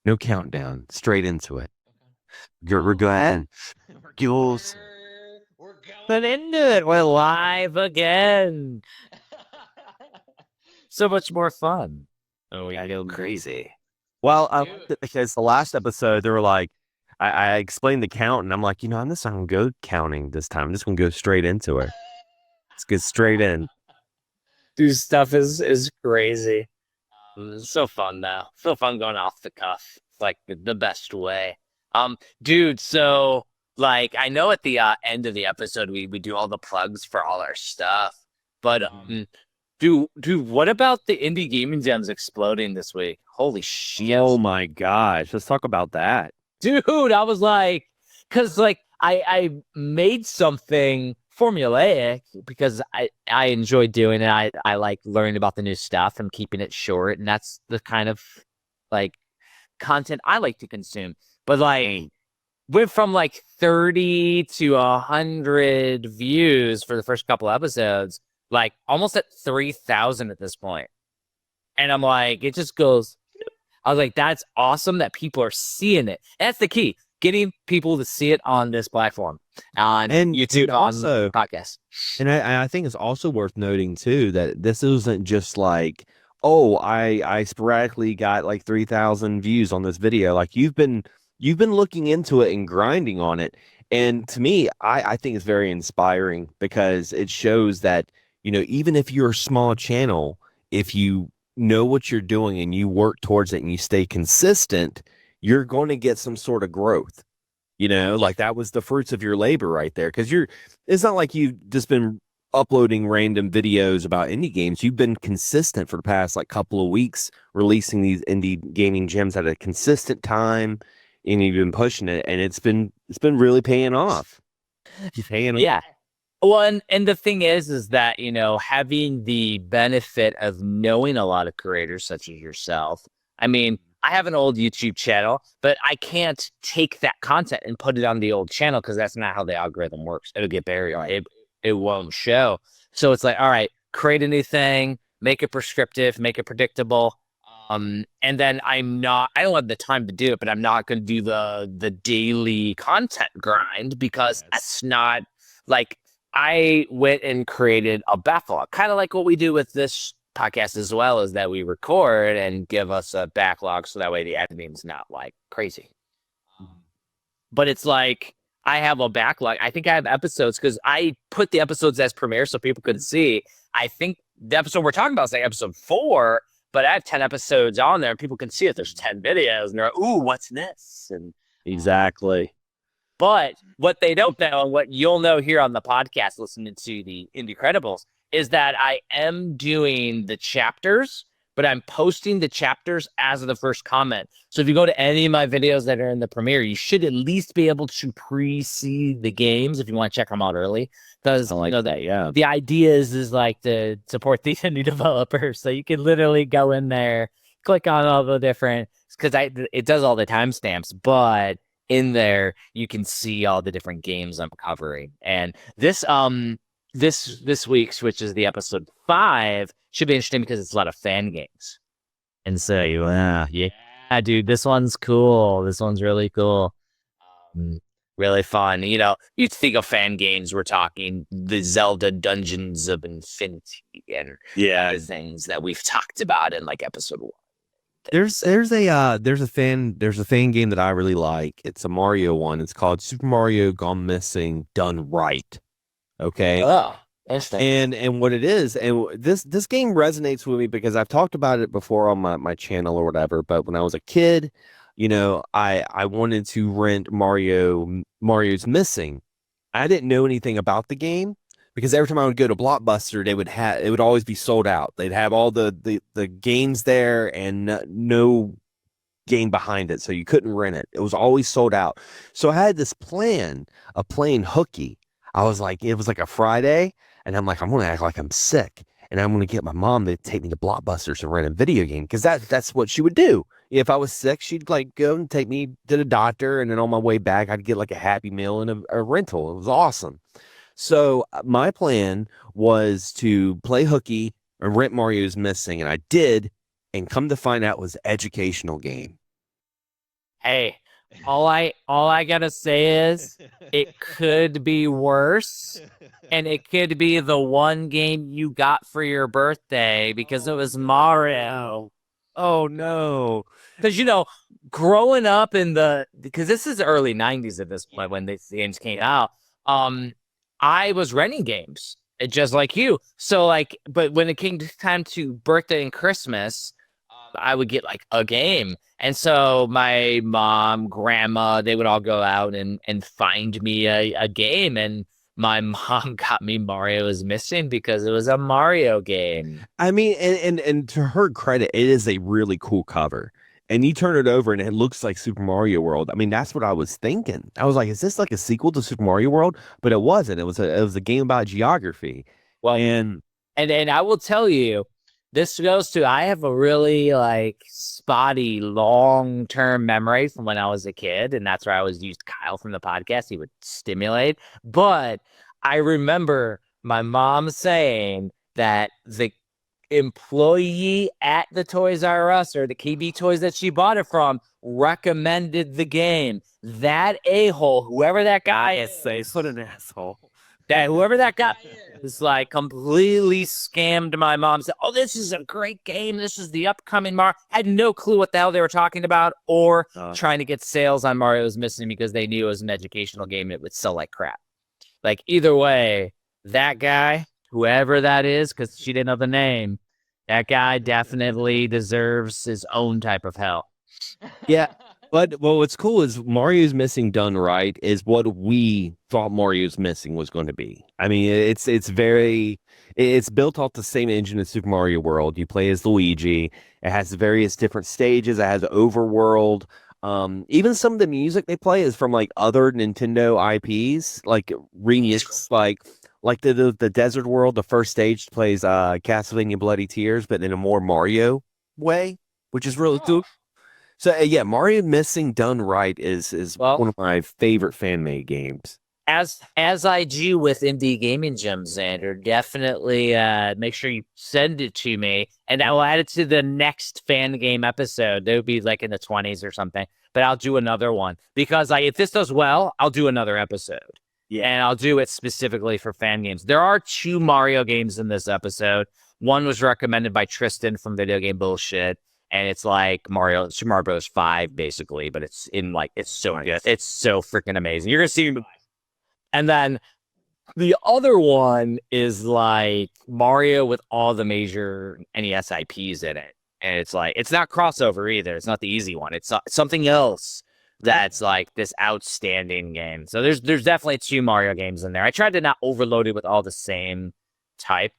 No countdown. Straight into it. Go ahead. Jules. We're going But into it, we're live again. So much more fun. Oh, we go Crazy. Well, Dude. because the last episode, they were like, I explained the count, and I'm like, I'm just not going to go counting this time. I'm just going to go straight into it. Let's get straight in. Dude, stuff is crazy. It's so fun though. So fun going off the cuff. It's like the best way. Dude, so like I know at the end of the episode we do all the plugs for all our stuff. But dude, what about the indie gaming jams exploding this week? Holy shit. Oh my gosh. Let's talk about that. Dude, I was like, because like I made something formulaic because I enjoy doing it. I like learning about the new stuff and keeping it short, and that's the kind of like content I like to consume. But like went from like 30 to 100 views for the first couple episodes, like almost at 3,000 at this point. And I'm like, it just goes. I was like, that's awesome that people are seeing it. That's the key. Getting people to see it on this platform, on YouTube, also on podcast. And I think it's also worth noting too that this isn't just like, oh, I sporadically got like 3,000 views on this video. Like you've been looking into it and grinding on it. And to me, I think it's very inspiring because it shows that, even if you're a small channel, if you know what you're doing and you work towards it and you stay consistent, you're going to get some sort of growth. Like that was the fruits of your labor right there. Because it's not like you've just been uploading random videos about indie games. You've been consistent for the past like couple of weeks, releasing these indie gaming gems at a consistent time, and you've been pushing it, and it's been really paying off. Yeah. Well, and the thing is that, having the benefit of knowing a lot of creators such as yourself. I mean, I have an old YouTube channel, but I can't take that content and put it on the old channel because that's not how the algorithm works. It'll get buried. It won't show. So it's like, all right, create a new thing, make it prescriptive, make it predictable. And then I don't have the time to do it, but I'm not going to do the daily content grind because that's not like I went and created a backlog, kind of like what we do with this podcast as well, is that we record and give us a backlog so that way the editing's not like crazy. But it's like I have a backlog. I think I have episodes because I put the episodes as premiere so people could see. I think the episode we're talking about is like episode 4, but I have 10 episodes on there and people can see it. There's 10 videos and they're like, ooh, what's this? And Exactly. but what they don't know, and what you'll know here on the podcast listening to the Indie Credibles, is that I am doing the chapters, but I'm posting the chapters as of the first comment. So if you go to any of my videos that are in the premiere, you should at least be able to pre-see the games if you want to check them out early. Because the idea is like to support these indie developers. So you can literally go in there, click on all the different, because it does all the timestamps, but in there you can see all the different games I'm covering. And this week's, which is the episode 5, should be interesting because it's a lot of fan games. And so yeah, dude, this one's cool. This one's really cool. Really fun. You think of fan games, we're talking the Zelda Dungeons of Infinity and things that we've talked about in like episode 1. There's a fan game that I really like. It's a Mario one. It's called Super Mario Gone Missing Done Right. Okay. Oh, interesting. And what it is, and this game resonates with me because I've talked about it before on my channel or whatever. But when I was a kid, I wanted to rent Mario's Missing. I didn't know anything about the game because every time I would go to Blockbuster, it would always be sold out. They'd have all the games there and no game behind it, so you couldn't rent it. It was always sold out. So I had this plan of playing hooky. I was like, it was like a Friday, and I'm like, I'm going to act like I'm sick, and I'm going to get my mom to take me to Blockbuster to rent a video game because that's what she would do. If I was sick, she'd like go and take me to the doctor, and then on my way back, I'd get like a Happy Meal and a rental. It was awesome. So my plan was to play hooky and rent Mario's Missing, and I did, and come to find out it was an educational game. Hey, all I gotta say is it could be worse, and it could be the one game you got for your birthday because it was Mario. Oh no. Because growing up because this is early '90s at this point when these games came out. I was renting games, just like you. So like, but when it came time to birthday and Christmas, I would get like a game. And so my mom, grandma, they would all go out and find me a game. And my mom got me Mario is Missing because it was a Mario game. I mean, and to her credit, it is a really cool cover. And you turn it over and it looks like Super Mario World. I mean, that's what I was thinking. I was like, is this like a sequel to Super Mario World? But it wasn't. It was a game about geography. Well, and I will tell you, this goes to I have a really like spotty long-term memory from when I was a kid, and that's where I always used Kyle from the podcast. He would stimulate. But I remember my mom saying that the employee at the Toys R Us or the KB Toys that she bought it from recommended the game. That a-hole, whoever that guy is, What an asshole. that whoever that guy is, like completely scammed my mom. Said, "Oh, this is a great game. This is the upcoming Mario." Had no clue what the hell they were talking about, or trying to get sales on Mario is Missing because they knew it was an educational game. It would sell like crap. Like either way, that guy, whoever that is, because she didn't know the name, that guy definitely deserves his own type of hell. Yeah. But what's cool is Mario's Missing done right is what we thought Mario's Missing was going to be. I mean, it's built off the same engine as Super Mario World. You play as Luigi. It has various different stages. It has overworld. Even some of the music they play is from like other Nintendo IPs, like remix, like the Desert World. The first stage plays Castlevania Bloody Tears, but in a more Mario way, which is really cool. So yeah, Mario Missing done right is one of my favorite fan made games. As I do with indie gaming gems, Xander, definitely make sure you send it to me, and I will add it to the next fan game episode. It would be like in the 20s or something, but I'll do another one because if this does well, I'll do another episode. Yeah, and I'll do it specifically for fan games. There are 2 Mario games in this episode. One was recommended by Tristan from Video Game Bullshit. And it's like Super Mario Bros. 5, basically, but it's so good. It's so freaking amazing. You're going to see. And then the other one is like Mario with all the major NES IPs in it. And it's like, it's not crossover either. It's not the easy one. It's something else that's like this outstanding game. So there's definitely 2 Mario games in there. I tried to not overload it with all the same type.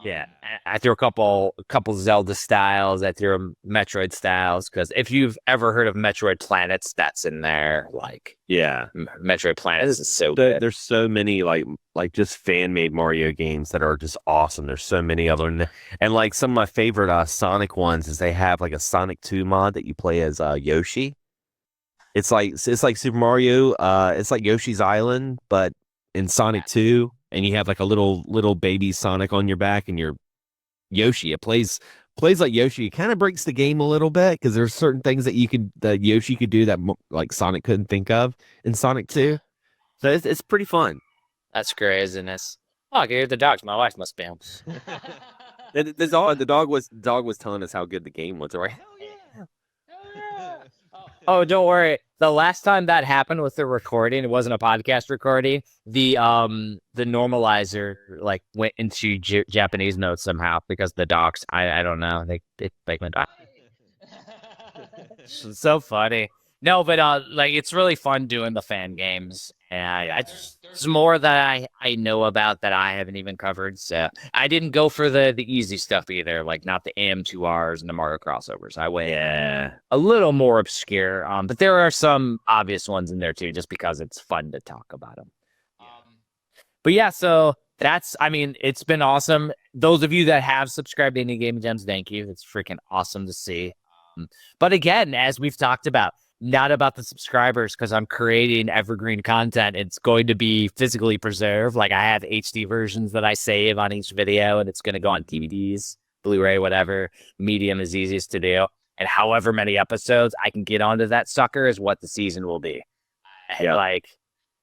Yeah, I threw a couple Zelda styles. I threw Metroid styles because if you've ever heard of Metroid Planets, that's in there. Like, yeah, Metroid Planets is so good. There's so many like just fan made Mario games that are just awesome. There's so many of them, and like some of my favorite Sonic ones is they have like a Sonic 2 mod that you play as Yoshi. It's like Super Mario. It's like Yoshi's Island, but in Sonic 2. And you have like a little baby Sonic on your back, and you're Yoshi. It plays like Yoshi. It kind of breaks the game a little bit because there's certain things that Yoshi could do that like Sonic couldn't think of in Sonic 2. So it's pretty fun. That's craziness. Oh, I can hear the dogs. My wife must be home. The dog was telling us how good the game was, right? Oh, don't worry. The last time that happened with the recording, it wasn't a podcast recording. The normalizer like went into Japanese mode somehow because the docs. I don't know. They went. It's so funny. No, but like it's really fun doing the fan games, and it's more that I know about that I haven't even covered. So I didn't go for the easy stuff either, like not the AM2Rs and the Mario crossovers. I went a little more obscure, but there are some obvious ones in there too, just because it's fun to talk about them. But yeah, so it's been awesome. Those of you that have subscribed to Indie Gaming Gems, thank you. It's freaking awesome to see. But again, as we've talked about, not about the subscribers because I'm creating evergreen content. It's going to be physically preserved. Like I have HD versions that I save on each video, and it's going to go on DVDs, Blu-ray, whatever medium is easiest to do. and however many episodes I can get onto that sucker is what the season will be. Yeah. Like,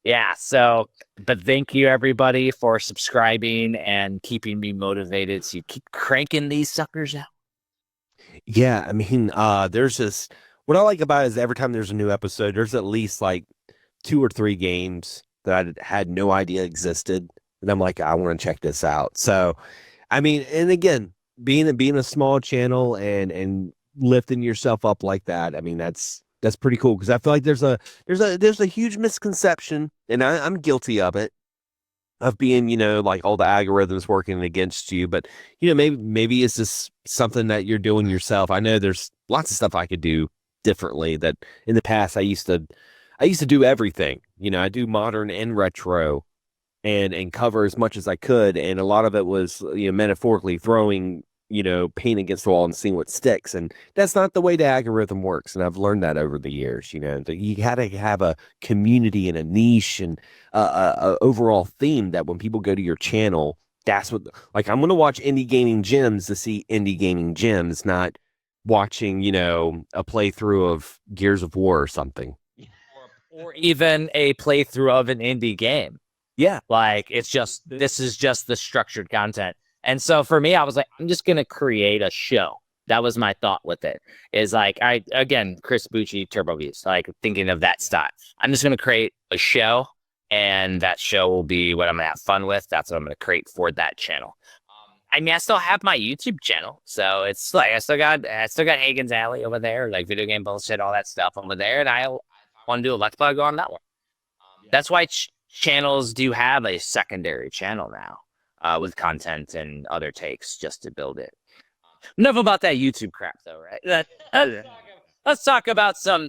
yeah. So, but thank you everybody for subscribing and keeping me motivated to keep cranking these suckers out. Yeah, I mean, there's just what I like about it is every time there's a new episode, there's at least like 2 or 3 games that I had no idea existed, and I'm like, I want to check this out. So, I mean, and again, being a small channel and lifting yourself up like that, I mean, that's pretty cool because I feel like there's a huge misconception, and I'm guilty of it, of being, like all the algorithms working against you. But, maybe it's just something that you're doing yourself. I know there's lots of stuff I could do differently that in the past I used to do everything. I do modern and retro and cover as much as I could. And a lot of it was, metaphorically throwing, paint against the wall and seeing what sticks. And that's not the way the algorithm works. And I've learned that over the years, that you got to have a community and a niche and a overall theme that when people go to your channel, that's what, like, I'm going to watch indie gaming gems to see indie gaming gems, not watching, a playthrough of Gears of War or something. Or even a playthrough of an indie game. Yeah. Like, this is just the structured content. And so for me, I was like, I'm just going to create a show. That was my thought with it. Is like, Chris Bucci, Turbo Views, like thinking of that style. I'm just going to create a show, and that show will be what I'm going to have fun with. That's what I'm going to create for that channel. I mean, I still have my YouTube channel. So it's like, I still got Hagen's Alley over there, like video game bullshit, all that stuff over there. And I want to do a Let's Play, go on that one. That's why channels do have a secondary channel now. With content and other takes just to build it. Enough about that YouTube crap, though, right? Let's talk about some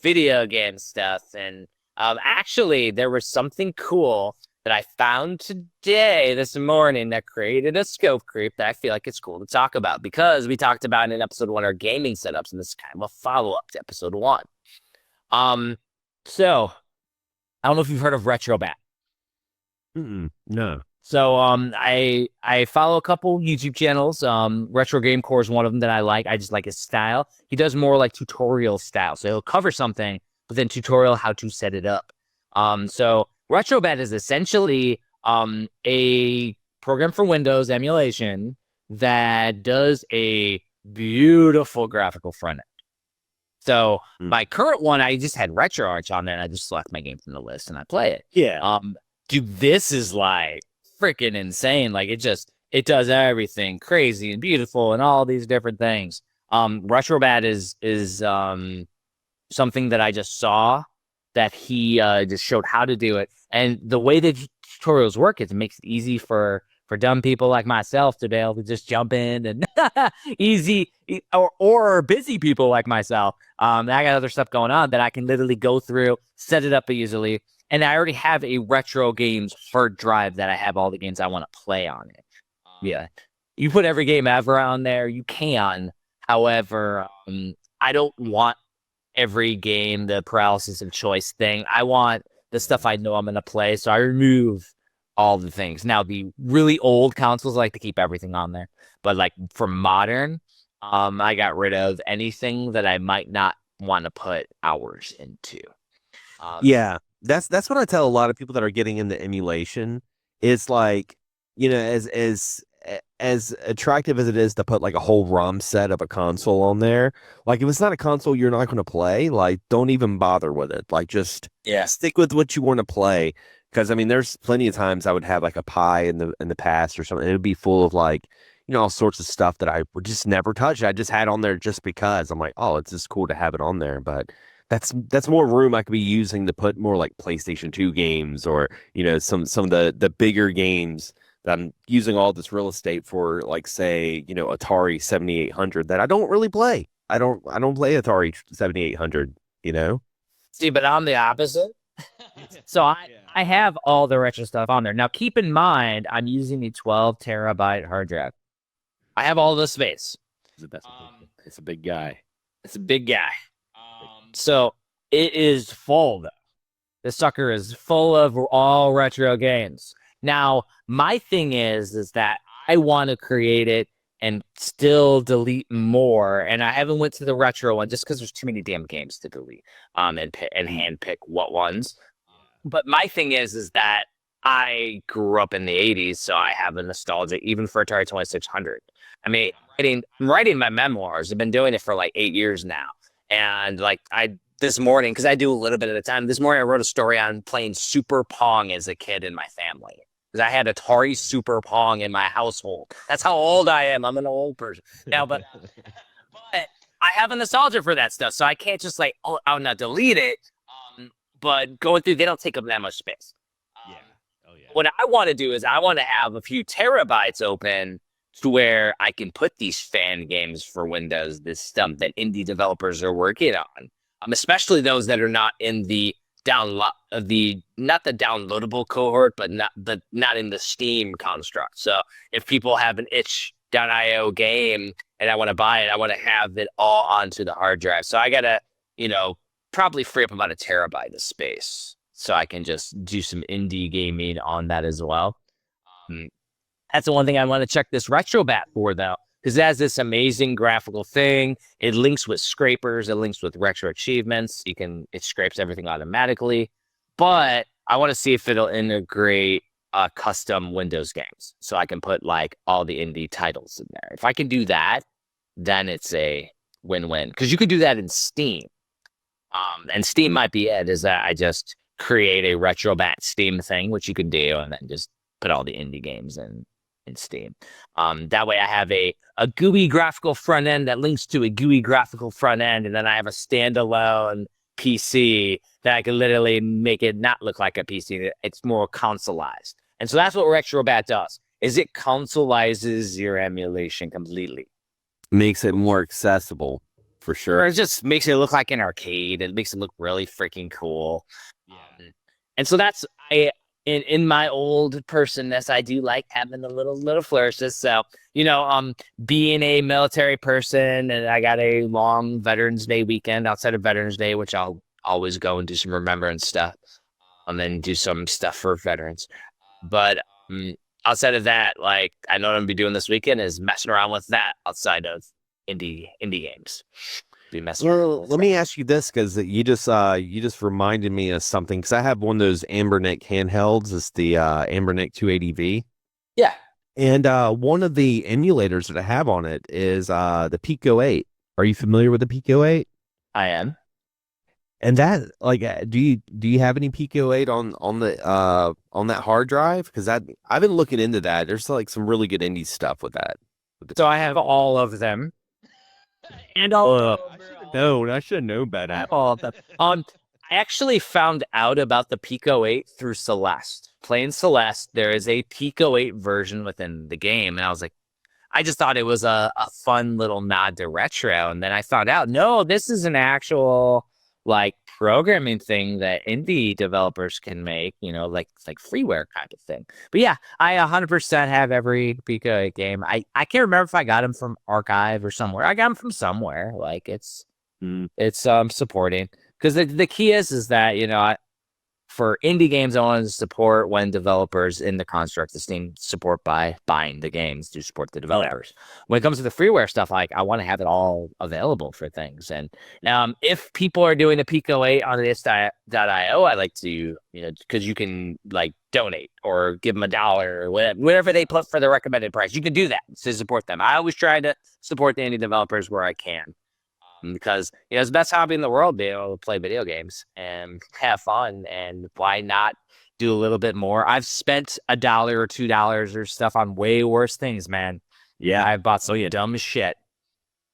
video game stuff. And actually, there was something cool that I found this morning that created a scope creep that I feel like it's cool to talk about, because we talked about in episode 1 our gaming setups, and this is kind of a follow-up to episode 1. So I don't know if you've heard of Retrobat. No. So I follow a couple YouTube channels. Retro Game Core is one of them that I like. I just like his style. He does more like tutorial style. So he'll cover something, but then tutorial how to set it up. So Retrobat is essentially a program for Windows emulation that does a beautiful graphical front end. So my current one, I just had RetroArch on there, and I just select my game from the list and I play it. Yeah. Dude, this is like freaking insane. Like, it does everything crazy and beautiful and all these different things. Retrobat is something that I just saw that he just showed how to do it. And the way that tutorials work is it makes it easy for dumb people like myself to be able to just jump in and or busy people like myself. I got other stuff going on that I can literally go through, set it up easily. And I already have a retro games hard drive that I have all the games I want to play on it. Yeah. You put every game ever on there, you can. However, I don't want every game, the paralysis of choice thing. I want the stuff I know I'm going to play. So I remove all the things. Now, the really old consoles like to keep everything on there. But like for modern, I got rid of anything that I might not want to put hours into. Yeah. That's what I tell a lot of people that are getting into emulation. It's like, as attractive as it is to put like a whole ROM set of a console on there, like if it's not a console you're not going to play, like don't even bother with it. Like just stick with what you want to play. Because I mean, there's plenty of times I would have like a Pi in the past or something. It would be full of like, all sorts of stuff that I would just never touch. I just had on there just because I'm like, oh, it's just cool to have it on there, but. That's more room I could be using to put more like PlayStation 2 games or, some of the bigger games that I'm using all this real estate for, like, say, Atari 7800 that I don't really play. I don't play Atari 7800, See, but I'm the opposite. So I have all the retro stuff on there. Now, keep in mind, I'm using a 12 terabyte hard drive. I have all the space. It's a big guy. It's a big guy. So it is full, though. This sucker is full of all retro games. Now, my thing is that I want to create it and still delete more. And I haven't went to the retro one just because there's too many damn games to delete and handpick what ones. But my thing is that I grew up in the 80s, so I have a nostalgia even for Atari 2600. I mean, I'm writing my memoirs. I've been doing it for like 8 years now. And like this morning, because I do a little bit at a time, this morning I wrote a story on playing Super Pong as a kid in my family. Because I had Atari Super Pong in my household. That's how old I am. I'm an old person now, but I have a nostalgia for that stuff, so I can't just like, I'll not delete it. But going through, they don't take up that much space. What I want to do is I want to have a few terabytes open to where I can put these fan games for Windows, this stuff that indie developers are working on, especially those that are not in the not the downloadable cohort, but not in the Steam construct. So if people have an itch.io game and I want to buy it, I want to have it all onto the hard drive. So I gotta, probably free up about a terabyte of space, so I can just do some indie gaming on that as well. That's the one thing I want to check this RetroBat for, though, because it has this amazing graphical thing. It links with scrapers. It links with retro achievements. It scrapes everything automatically. But I want to see if it'll integrate custom Windows games, so I can put like all the indie titles in there. If I can do that, then it's a win-win, because you could do that in Steam. And Steam might be it, is that I just create a RetroBat Steam thing, which you could do, and then just put all the indie games in Steam. That way I have a GUI graphical front end that links to a GUI graphical front end, and then I have a standalone PC that I can literally make it not look like a PC. It's more consoleized. And so that's what RetroBat does, is it consoleizes your emulation completely. Makes it more accessible. For sure. It just makes it look like an arcade. It makes it look really freaking cool. And so that's in my old personness, I do like having a little flourishes. So, being a military person, and I got a long Veterans Day weekend outside of Veterans Day, which I'll always go and do some remembrance stuff, and then do some stuff for veterans. But outside of that, like, I know what I'm gonna be doing this weekend is messing around with that outside of indie games. Let me ask you this, because you just reminded me of something, because I have one of those Ambernic handhelds. It's the Ambernic 280V. Yeah. And one of the emulators that I have on it is the Pico 8. Are you familiar with the Pico 8? I am. And that, like, do you have any Pico 8 on that hard drive? Because I've been looking into that. There's like some really good indie stuff with that. So I have all of them. And I should know better. All of them. I actually found out about the Pico 8 through Celeste. Playing Celeste, there is a Pico 8 version within the game, and I was like, I just thought it was a fun little nod to retro, and then I found out, no, this is an actual like programming thing that indie developers can make, like freeware kind of thing. But yeah, I 100% have every Pico 8 game. I can't remember if I got them from Archive or somewhere. I got them from somewhere. Like it's supporting, because the key is that for indie games, I want to support when developers in the construct, the Steam support by buying the games to support the developers. When it comes to the freeware stuff, like, I want to have it all available for things. And if people are doing a Pico 8 on this.io, I like to, because you can like donate or give them $1 or whatever they put for the recommended price. You can do that to support them. I always try to support the indie developers where I can. Because it's the best hobby in the world, being able to play video games and have fun. And why not do a little bit more? I've spent $1 or $2 or stuff on way worse things, man. Yeah, I've bought some dumb shit.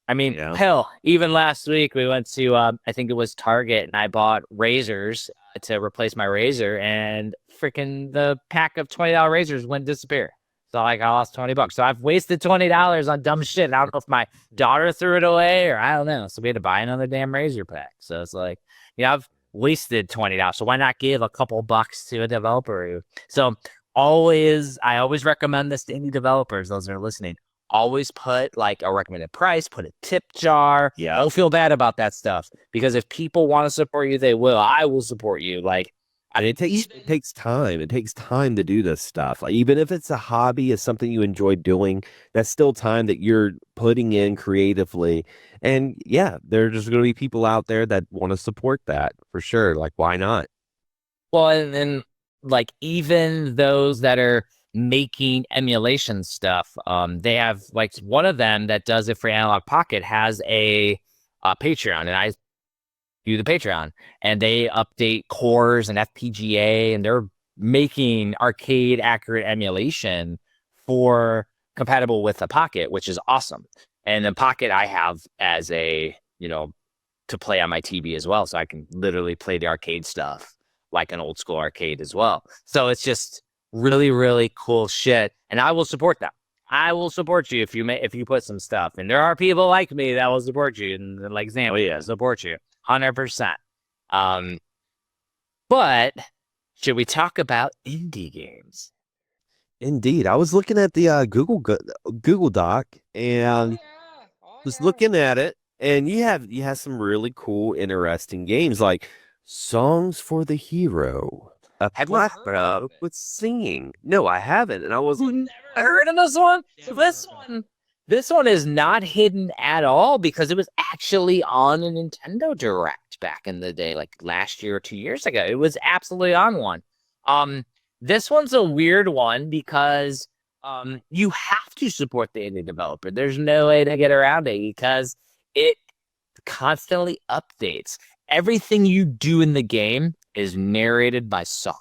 I mean, hell, even last week we went to I think it was Target, and I bought razors to replace my razor, and freaking the pack of $20 razors went disappear. So like, I lost $20. So I've wasted $20 on dumb shit. I don't know if my daughter threw it away or I don't know. So we had to buy another damn razor pack. So it's like, I've wasted $20. So why not give a couple bucks to a developer? So I always recommend this to indie developers, those that are listening. Always put like a recommended price, put a tip jar. Yeah. Don't feel bad about that stuff, because if people want to support you, they will. I will support you. Like, And it takes time. It takes time to do this stuff. Like, even if it's a hobby, it's something you enjoy doing, that's still time that you're putting in creatively. And yeah, there's just going to be people out there that want to support that for sure. Like, why not? Well, and then like even those that are making emulation stuff, they have like one of them that does it for Analog Pocket has a Patreon, and I do the Patreon, and they update cores and FPGA, and they're making arcade accurate emulation for compatible with the Pocket, which is awesome. And the Pocket I have as a, to play on my TV as well. So I can literally play the arcade stuff like an old school arcade as well. So it's just really, really cool shit. And I will support that. I will support you if you put some stuff. And there are people like me that will support you, and like Xander, support you 100%. But should we talk about indie games? Indeed. I was looking at the Google Doc and was looking at it, and you have some really cool, interesting games like Songs for the Hero. A Have you heard of platform it? with singing. No, I haven't, and I was Never heard of this one? This one is not hidden at all because it was actually on a Nintendo Direct back in the day, like last year or 2 years ago. It was absolutely on one. This one's a weird one because you have to support the indie developer. There's no way to get around it because it constantly updates. Everything you do in the game is narrated by song.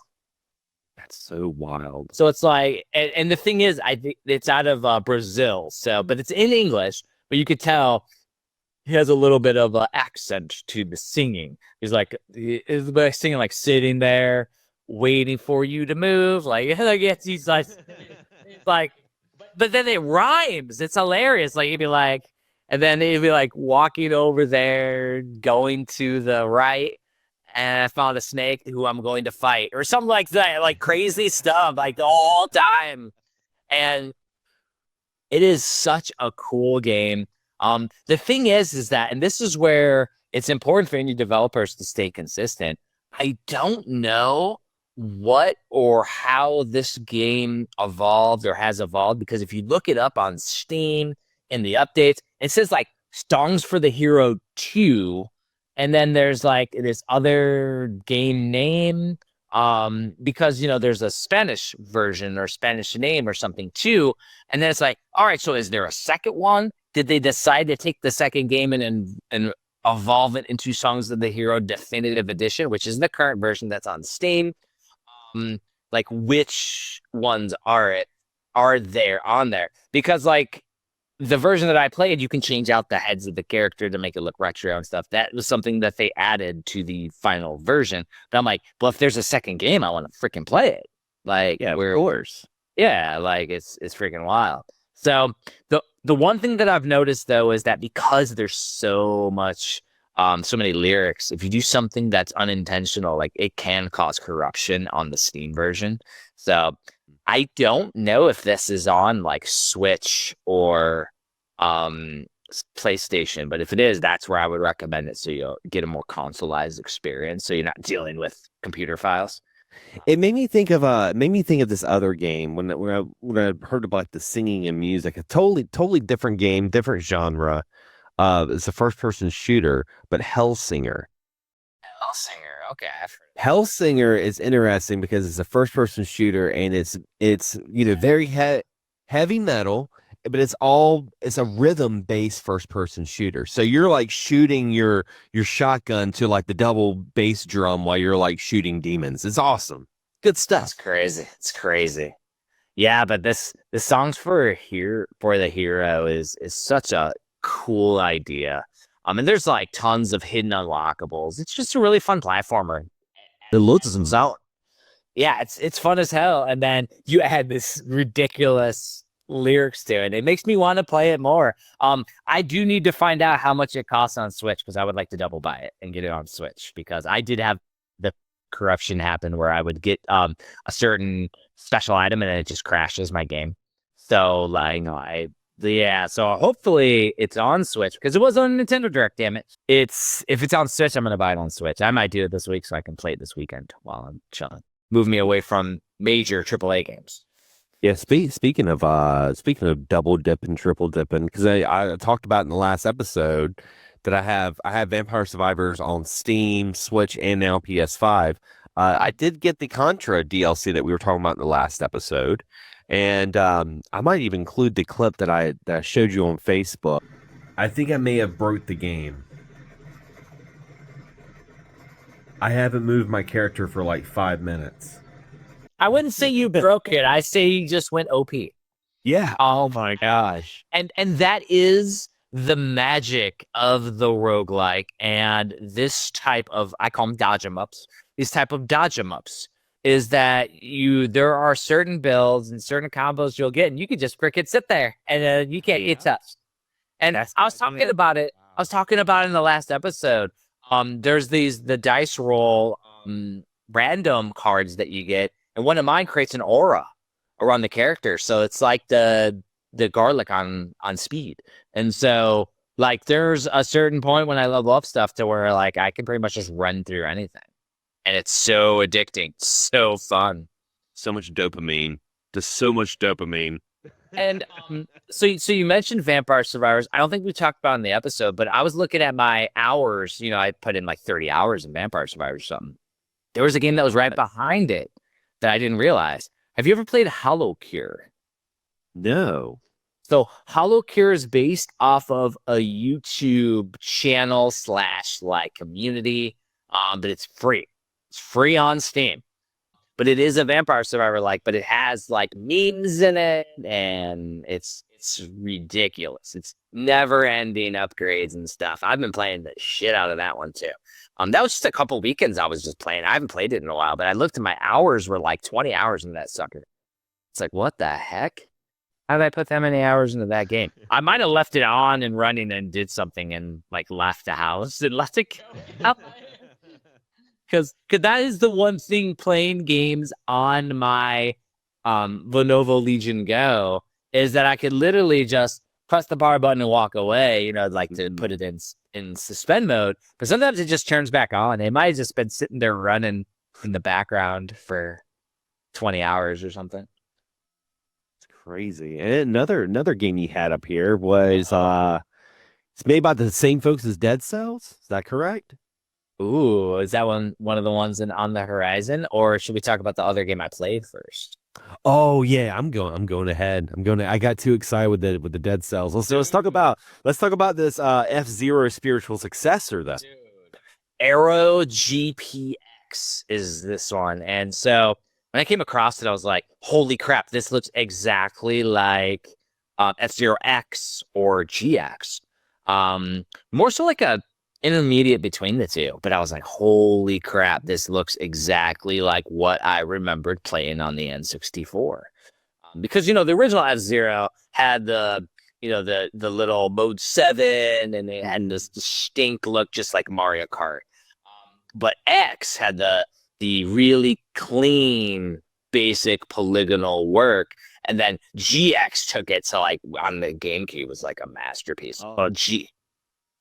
that's so wild. So it's like, and the thing is, I think it's out of Brazil. So, but it's in English, but you could tell he has a little bit of an accent to the singing. He's singing, like sitting there waiting for you to move. Like he's like, but then it rhymes. It's hilarious. Like he'd be like, and then he'd be like walking over there, going to the right, and I found a snake who I'm going to fight, or something like that, like crazy stuff, like the whole time. And it is such a cool game. The thing is that, and this is where it's important for indie developers to stay consistent. I don't know what or how this game evolved or has evolved, because if you look it up on Steam in the updates, it says like Songs for the Hero 2, and then there's like this other game name, because there's a Spanish version or Spanish name or something too, and then it's like, all right, so is there a second one? Did they decide to take the second game and evolve it into Songs of the Hero Definitive Edition, which is the current version that's on Steam? Like which ones are there on there? Because like the version that I played, you can change out the heads of the character to make it look retro and stuff. That was something that they added to the final version. But I'm like, well, if there's a second game, I want to freaking play it. Like, Yeah, of course. yeah, like it's freaking wild. So the one thing that I've noticed though is that because there's so many lyrics, if you do something that's unintentional, like it can cause corruption on the Steam version. So I don't know if this is on like Switch or PlayStation, but if it is, that's where I would recommend it, so you'll get a more consoleized experience, so you're not dealing with computer files. It made me think of this other game when I heard about the singing and music. A totally different game, different genre. It's a first person shooter, but Hellsinger. Hellsinger, okay, I've heard of Hellsinger is interesting because it's a first person shooter, and it's very heavy metal, but it's a rhythm based first person shooter. So you're like shooting your shotgun to like the double bass drum while you're like shooting demons. It's awesome. Good It's stuff. crazy. It's crazy. Yeah, but the songs for the hero is such a cool idea. And there's like tons of hidden unlockables. It's just a really fun platformer. It looks out. Yeah, it's fun as hell. And then you add this ridiculous lyrics to it. It makes me want to play it more. I do need to find out how much it costs on Switch, because I would like to double buy it and get it on Switch, because I did have the corruption happen where I would get a certain special item and it just crashes my game. So like, I Yeah, so hopefully it's on Switch because it was on Nintendo Direct. Damn it! If it's on Switch, I'm gonna buy it on Switch. I might do it this week so I can play it this weekend while I'm chilling. Move me away from major AAA games. Yeah, speaking of double dipping, triple dipping, because I talked about in the last episode that I have Vampire Survivors on Steam, Switch, and now PS5. I did get the Contra DLC that we were talking about in the last episode, and I might even include the clip that I showed you on Facebook. I think I may have broke the game. I haven't moved my character for like 5 minutes. I wouldn't say you broke it. I say you just went OP. Yeah. Oh my gosh. And that is the magic of the roguelike and this type of, I call them dodge 'em ups. These type of dodge 'em ups is that there are certain builds and certain combos you'll get, and you can just freaking sit there and you can't get touched. And I was talking about it. I was talking about it in the last episode. There's the dice roll random cards that you get, and one of mine creates an aura around the character, so it's like the garlic on speed. And so like there's a certain point when I level up stuff to where like I can pretty much just run through anything, and it's so addicting, so fun, so much dopamine, just so much dopamine. And so you mentioned Vampire Survivors. I don't think we talked about it in the episode, but I was looking at my hours. You know, I put in like 30 hours in Vampire Survivors or something. There was a game that was right behind it that I didn't realize. Have you ever played Hollow Cure? No. So Hollow Cure is based off of a YouTube channel / like community, but it's free. It's free on Steam. But it is a Vampire Survivor like, but it has like memes in it, and it's ridiculous. It's never ending upgrades and stuff. I've been playing the shit out of that one too. That was just a couple weekends I was just playing. I haven't played it in a while, but I looked at my hours were like 20 hours into that sucker. It's like, what the heck? How did I put that many hours into that game? I might have left it on and running and did something and like left the house and left it go. Because that is the one thing playing games on my Lenovo Legion Go is that I could literally just press the power button and walk away, you know, like to put it in suspend mode. But sometimes it just turns back on. It might have just been sitting there running in the background for 20 hours or something. It's crazy. And another game you had up here was it's made by the same folks as Dead Cells. Is that correct? Ooh, is that one of the ones on the horizon, or should we talk about the other game I played first? Oh yeah, I'm going ahead. I got too excited with the Dead Cells. Let's talk about this F-Zero spiritual successor though. Dude. Aero GPX is this one. And so when I came across it, I was like, holy crap, this looks exactly like F-Zero X or GX. More so like a intermediate between the two, but I was like, holy crap, this looks exactly like what I remembered playing on the N64. Because, you know, the original F-Zero had the little mode 7 and it had this distinct look just like Mario Kart. But X had the really clean, basic polygonal work. And then GX took it to like on the GameCube was like a masterpiece.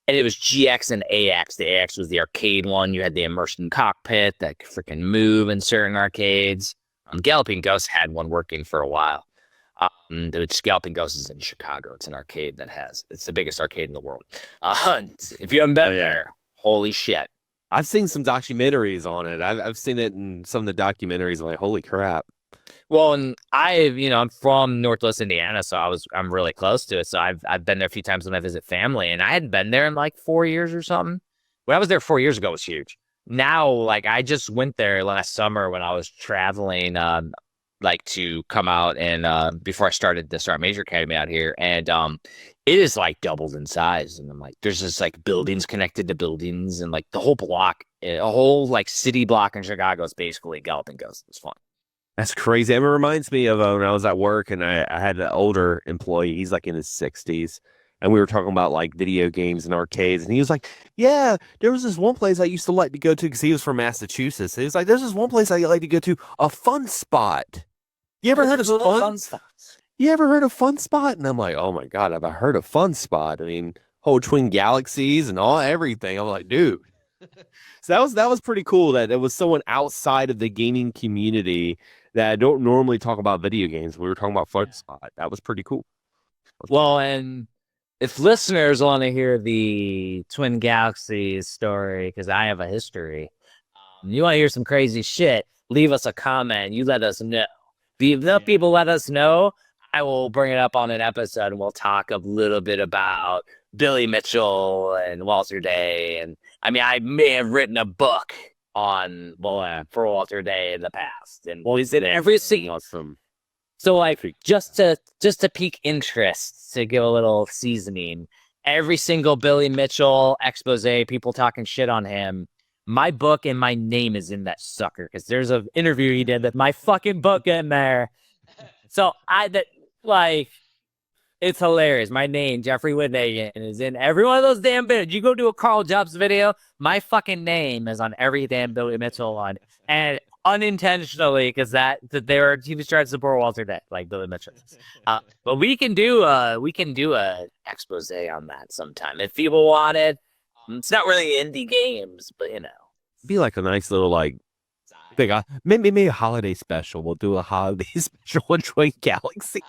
And it was GX and AX. The AX was the arcade one. You had the immersion cockpit that could freaking move in certain arcades. Galloping Ghost had one working for a while. Galloping Ghost is in Chicago. It's an arcade it's the biggest arcade in the world. If you haven't been there, holy shit. I've seen some documentaries on it. I've seen it in some of the documentaries. I'm like, holy crap. Well, and I'm from Northwest Indiana, so I'm really close to it. So I've been there a few times when I visit family, and I hadn't been there in like 4 years or something. When I was there 4 years ago, it was huge. Now, like I just went there last summer when I was traveling, like to come out and before I started the Start Major Academy out here, and it is like doubled in size. And I'm like, there's just like buildings connected to buildings, and like the whole block, a whole like city block in Chicago is basically Galloping Ghost. It's fun. That's crazy. It reminds me of when I was at work and I had an older employee. He's like in his 60s. And we were talking about like video games and arcades. And he was like, yeah, there was this one place I used to like to go to because he was from Massachusetts. He was like, there's this one place I like to go to, a Fun Spot. You ever heard of Fun Spot? you ever heard of Fun Spot? And I'm like, oh my God, have I heard of Fun Spot? I mean, whole Twin Galaxies and all everything. I'm like, dude. So that was pretty cool that it was someone outside of the gaming community that don't normally talk about video games. We were talking about Fun Spot. That was pretty cool. Well, and if listeners want to hear the Twin Galaxies story, because I have a history, you want to hear some crazy shit, leave us a comment. You let us know. If the people let us know, I will bring it up on an episode and we'll talk a little bit about Billy Mitchell and Walter Day. And I mean, I may have written a book on for Walter Day in the past. And he's in every scene. Awesome. So like just to pique interest, to give a little seasoning, every single Billy Mitchell expose, people talking shit on him, my book and my name is in that sucker because there's an interview he did with my fucking book in there. So it's hilarious. My name, Jeffrey Woodhagen, is in every one of those damn videos. You go do a Carl Jobs video, my fucking name is on every damn Billy Mitchell one, and unintentionally because he was trying to support Walter Day, like Billy Mitchell. But we can do a expose on that sometime if people want it. It's not really indie games, but be like a nice little like thing. Maybe a holiday special. We'll do a holiday special on Twin Galaxy.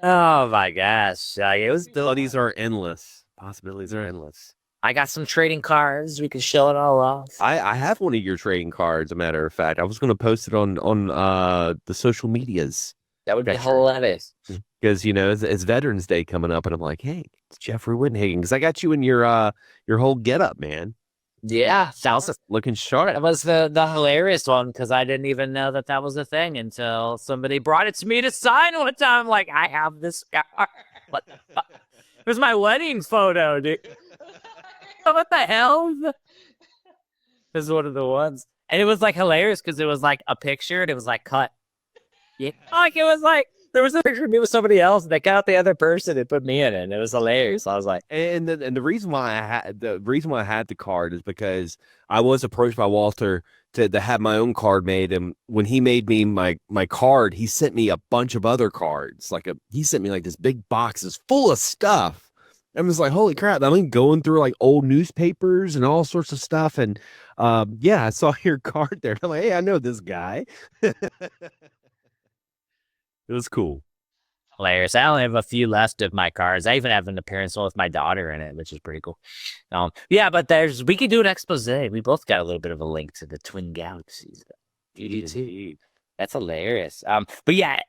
Oh my gosh, it was. Possibilities are endless. Possibilities are endless. I got some trading cards. We can show it all off. I have one of your trading cards. A matter of fact, I was going to post it on the social medias. That would be hilarious. Because it's Veterans Day coming up, and I'm like, hey, it's Jeffrey Woodhagen, because I got you in your whole getup, man. Yeah, sounds looking sharp. That was the hilarious one because I didn't even know that was a thing until somebody brought it to me to sign one time. I'm like, I have this card. What the fuck? It was my wedding photo, dude. What the hell? This is one of the ones, and it was like hilarious because it was like a picture and it was like cut. Yeah, like it was like there was a picture of me with somebody else and they got the other person and put me in it. And it was hilarious. I was like, and the reason why I had the card is because I was approached by Walter to have my own card made, and when he made me my card, he sent me a bunch of other cards. He sent me like this big boxes full of stuff. I was like, holy crap! I'm going through like old newspapers and all sorts of stuff, and I saw your card there. I'm like, hey, I know this guy. It was cool. Hilarious. I only have a few left of my cards. I even have an appearance with my daughter in it, which is pretty cool. But we could do an expose. We both got a little bit of a link to the Twin Galaxies. That's hilarious. But yeah,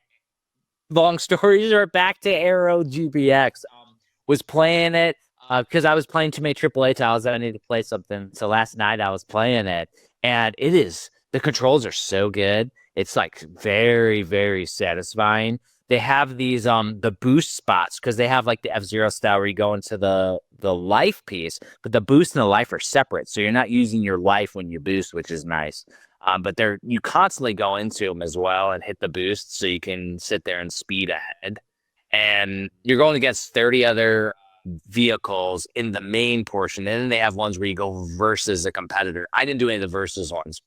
long story short, back to Aero GPX. Was playing it because I was playing too many AAA titles that I needed to play something. So last night I was playing it, and the controls are so good. It's like very, very satisfying. They have these the boost spots because they have like the F-Zero style where you go into the life piece, but the boost and the life are separate. So you're not using your life when you boost, which is nice. But you constantly go into them as well and hit the boost so you can sit there and speed ahead. And you're going against 30 other vehicles in the main portion. And then they have ones where you go versus a competitor. I didn't do any of the versus ones,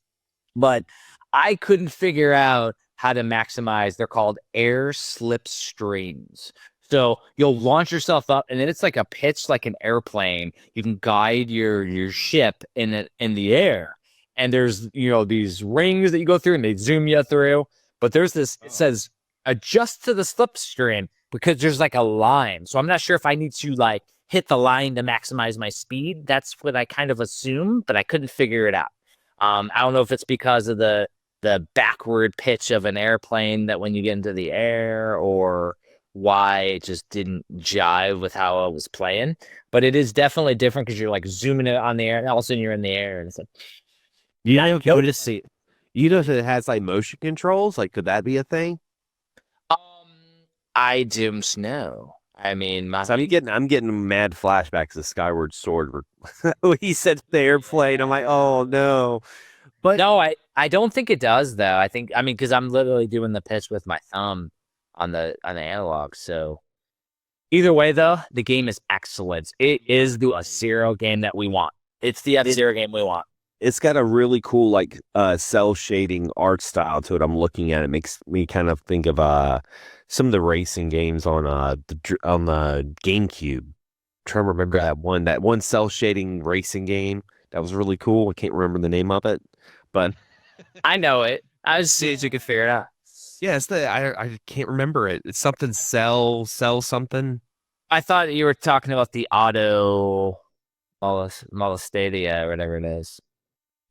but I couldn't figure out how to maximize. They're called air slipstreams. So you'll launch yourself up, and then it's like a pitch, like an airplane. You can guide your ship in the air, and there's these rings that you go through, and they zoom you through. But there's this. It says adjust to the slipstream because there's like a line. So I'm not sure if I need to like hit the line to maximize my speed. That's what I kind of assumed, but I couldn't figure it out. I don't know if it's because of the backward pitch of an airplane that when you get into the air, or why it just didn't jive with how I was playing. But it is definitely different because you're like zooming it on the air, and all of a sudden you're in the air, and it's like, if it has like motion controls, like could that be a thing? I don't know. I mean, I'm getting mad flashbacks to Skyward Sword where he said the airplane. I'm like, oh no. But no, I don't think it does though. Because I'm literally doing the pitch with my thumb on the analog. So either way though, the game is excellent. It is the F-Zero game that we want. It's the F-Zero game we want. it's got a really cool like cell shading art style to it. I'm looking at it. Makes me kind of think of some of the racing games on the GameCube. I'm trying to remember that one cell shading racing game that was really cool. I can't remember the name of it, but I know it. I was see if you could figure it out. Yeah, it's I can't remember it. It's something cell something. I thought you were talking about the Auto Stadia or whatever it is.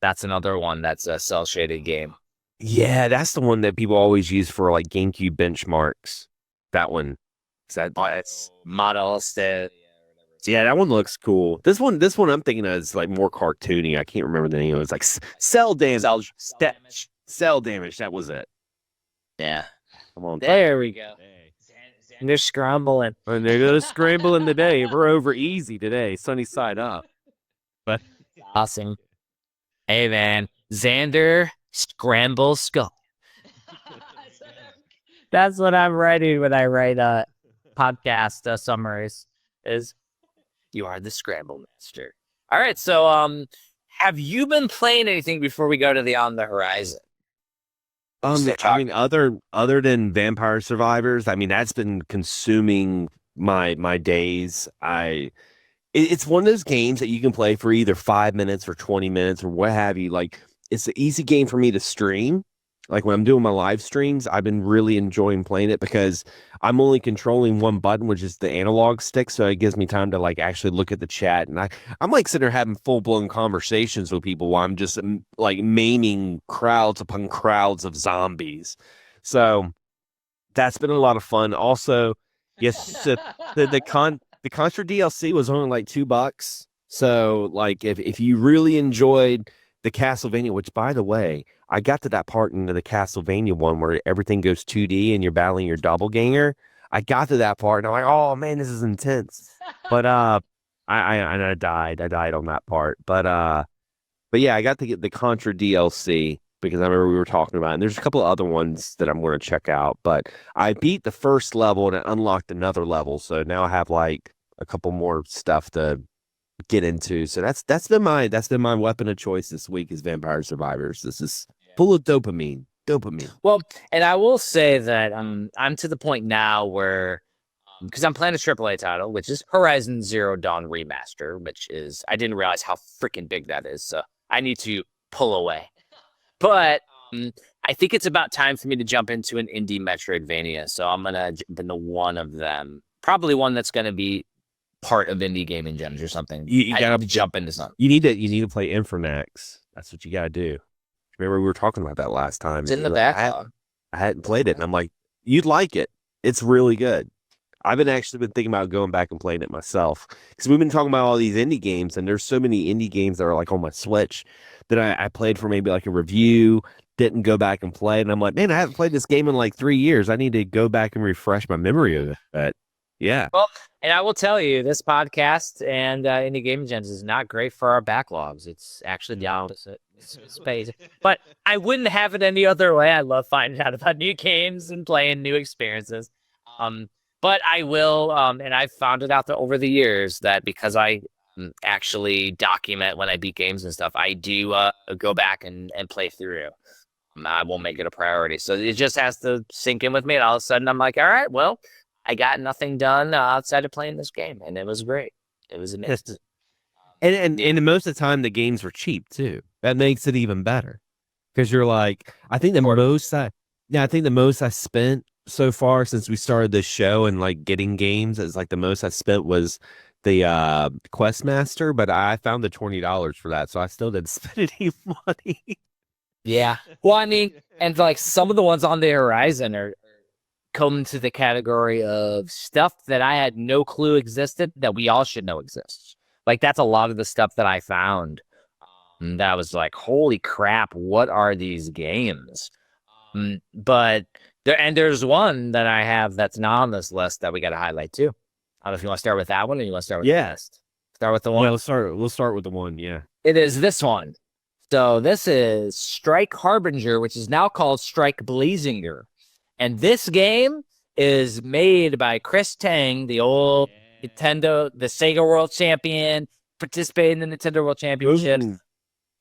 That's another one that's a cell shaded game. yeah, that's the one that people always use for like GameCube benchmarks. That one. Is that? It's Model Stadia. Yeah, that one looks cool. This one I'm thinking of is like more cartoony. I can't remember the name of it. It's like cell damage. Cell damage. That was it. Yeah. Come on. There we go. And they're scrambling. And they're gonna scrambling today. We're over easy today. Sunny side up. But Awesome. Hey man, Xander Scramble Skull. That's what I'm writing when I write podcast summaries. Is you are the Scramble Master. All right, so have you been playing anything before we go to the On the Horizon? I mean, other than Vampire Survivors, I mean, that's been consuming my days. It's one of those games that you can play for either 5 minutes or 20 minutes or what have you. Like, it's an easy game for me to stream. Like when I'm doing my live streams, I've been really enjoying playing it because I'm only controlling one button, which is the analog stick. So it gives me time to like actually look at the chat. And I'm like sitting there having full blown conversations with people while I'm just like maiming crowds upon crowds of zombies. So that's been a lot of fun. Also, yes, the Contra DLC was only like $2. So like if you really enjoyed the Castlevania, which by the way, I got to that part into the Castlevania one where everything goes 2D and you're battling your doppelganger. I got to that part and I'm like, oh man, this is intense. But I died. I died on that part. But yeah, I got to get the Contra DLC because I remember we were talking about it. And there's a couple of other ones that I'm going to check out. But I beat the first level and it unlocked another level. So now I have like a couple more stuff to get into. So that's been my weapon of choice this week is Vampire Survivors. This is full of dopamine. Well, and I will say that I'm to the point now where because I'm playing a AAA title, which is Horizon Zero Dawn Remaster, which is I didn't realize how freaking big that is. So I need to pull away. But I think it's about time for me to jump into an indie Metroidvania. So I'm gonna jump into one of them, probably one that's gonna be part of indie gaming gems or something. You gotta jump into something. You need to play Infernax. That's what you gotta do. Remember we were talking about that last time. It's in the backlog. I hadn't played it, and I'm like, you'd like it. It's really good. I've been thinking about going back and playing it myself because we've been talking about all these indie games, and there's so many indie games that are like on my Switch that I played for maybe like a review, didn't go back and play, and I'm like, man, I haven't played this game in like 3 years. I need to go back and refresh my memory of it. Yeah. Well, and I will tell you, this podcast and Indie Gaming Gems is not great for our backlogs. It's actually the opposite. It's space. But I wouldn't have it any other way. I love finding out about new games and playing new experiences. But I will, and I've found it out over the years that because I actually document when I beat games and stuff, I do go back and play through. I won't make it a priority. So it just has to sink in with me. And all of a sudden, I'm like, all right, well, I got nothing done outside of playing this game, and it was great. It was amazing. And most of the time, the games were cheap too. That makes it even better because you're like, I think the most I spent so far since we started this show and like getting games is like the most I spent was the Questmaster, but I found the $20 for that, so I still didn't spend any money. Yeah. Well, I mean, and like some of the ones on the horizon are come to the category of stuff that I had no clue existed that we all should know exists. Like that's a lot of the stuff that I found. That was like, holy crap, what are these games? But there's one that I have that's not on this list that we got to highlight too. I don't know if you want to start with that one or you want to start with the list. Start with the one. Yeah, we'll start with the one, yeah. It is this one. So this is Strike Harbinger, which is now called Strike Blazinger. And this game is made by Chris Tang, the old Nintendo, the Sega World Champion, participating in the Nintendo World Championship.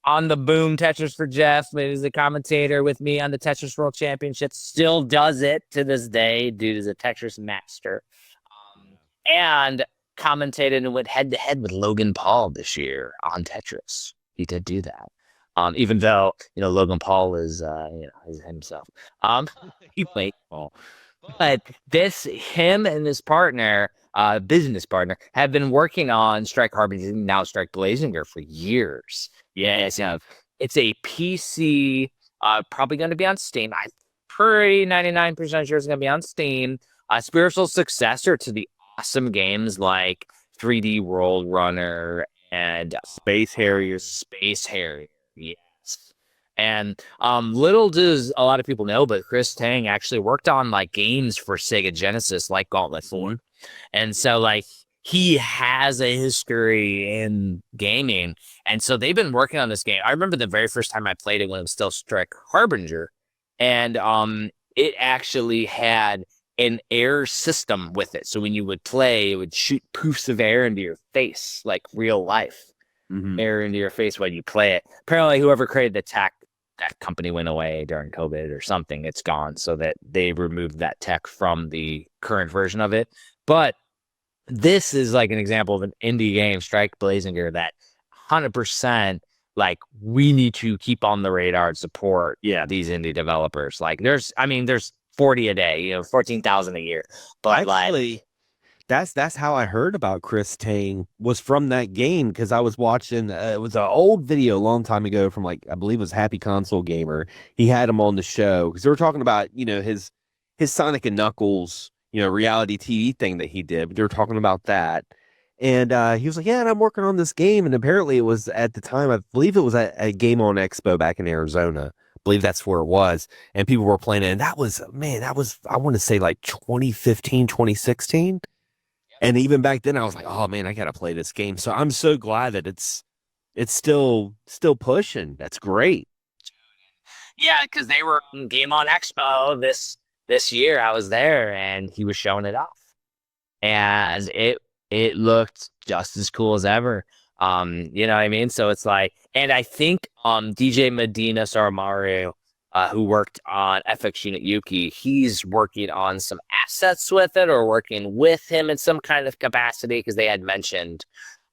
on the Boom Tetris for Jeff. He's a commentator with me on the Tetris World Championship. Still does it to this day. Dude is a Tetris master. And commentated and went head to head with Logan Paul this year on Tetris. He did do that. Even though, Logan Paul is, he's himself. He played Paul. But him and his partner, business partner, have been working on Strike Harbinger, now Strike Blazinger for years. Yes, it's a PC, probably going to be on Steam. I'm pretty 99% sure it's going to be on Steam. A spiritual successor to the awesome games like 3D World Runner and Space Harriers. Space Harrier. Yes. And little does a lot of people know, but Chris Tang actually worked on like games for Sega Genesis like Gauntlet 4. And so like he has a history in gaming. And so they've been working on this game. I remember the very first time I played it when it was still Strike Harbinger. And it actually had an air system with it. So when you would play, it would shoot poofs of air into your face, like real life. Air into your face when you play it. Apparently, whoever created the tech, that company went away during COVID or something. It's gone, so that they removed that tech from the current version of it. But this is like an example of an indie game, Strike Blazinger, that 100% like we need to keep on the radar and support these indie developers. Like there's 40 a day, 14,000 a year. But actually, that's how I heard about Chris Tang, was from that game, because I was watching it was an old video a long time ago from like I believe it was Happy Console Gamer. He had him on the show because they were talking about his Sonic and Knuckles reality TV thing that he did. But they were talking about that, and he was like, "Yeah, and I'm working on this game." And apparently, it was at the time, I believe it was at a Game On Expo back in Arizona. I believe that's where it was, and people were playing it. And that was I want to say like 2015, 2016. And even back then, I was like, "Oh man, I gotta play this game." So I'm so glad that it's still pushing. That's great. Yeah, because they were in Game On Expo this year. I was there, and he was showing it off, and it looked just as cool as ever. You know what I mean? So it's like, and I think DJ Medina Saramaru, who worked on FX Unit Yuki, he's working on some assets with it, or working with him in some kind of capacity, because they had mentioned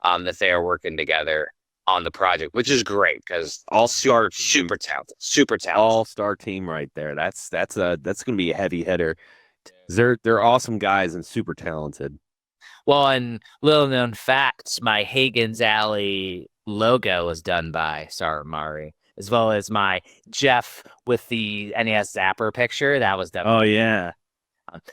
that they are working together on the project, which is great because all-star super talented. All-star team right there. That's gonna be a heavy hitter. They're awesome guys and super talented. Well, and little known facts, my Hagen's Alley logo was done by Saramari, as well as my Jeff with the NES Zapper picture. That was done. Oh, yeah.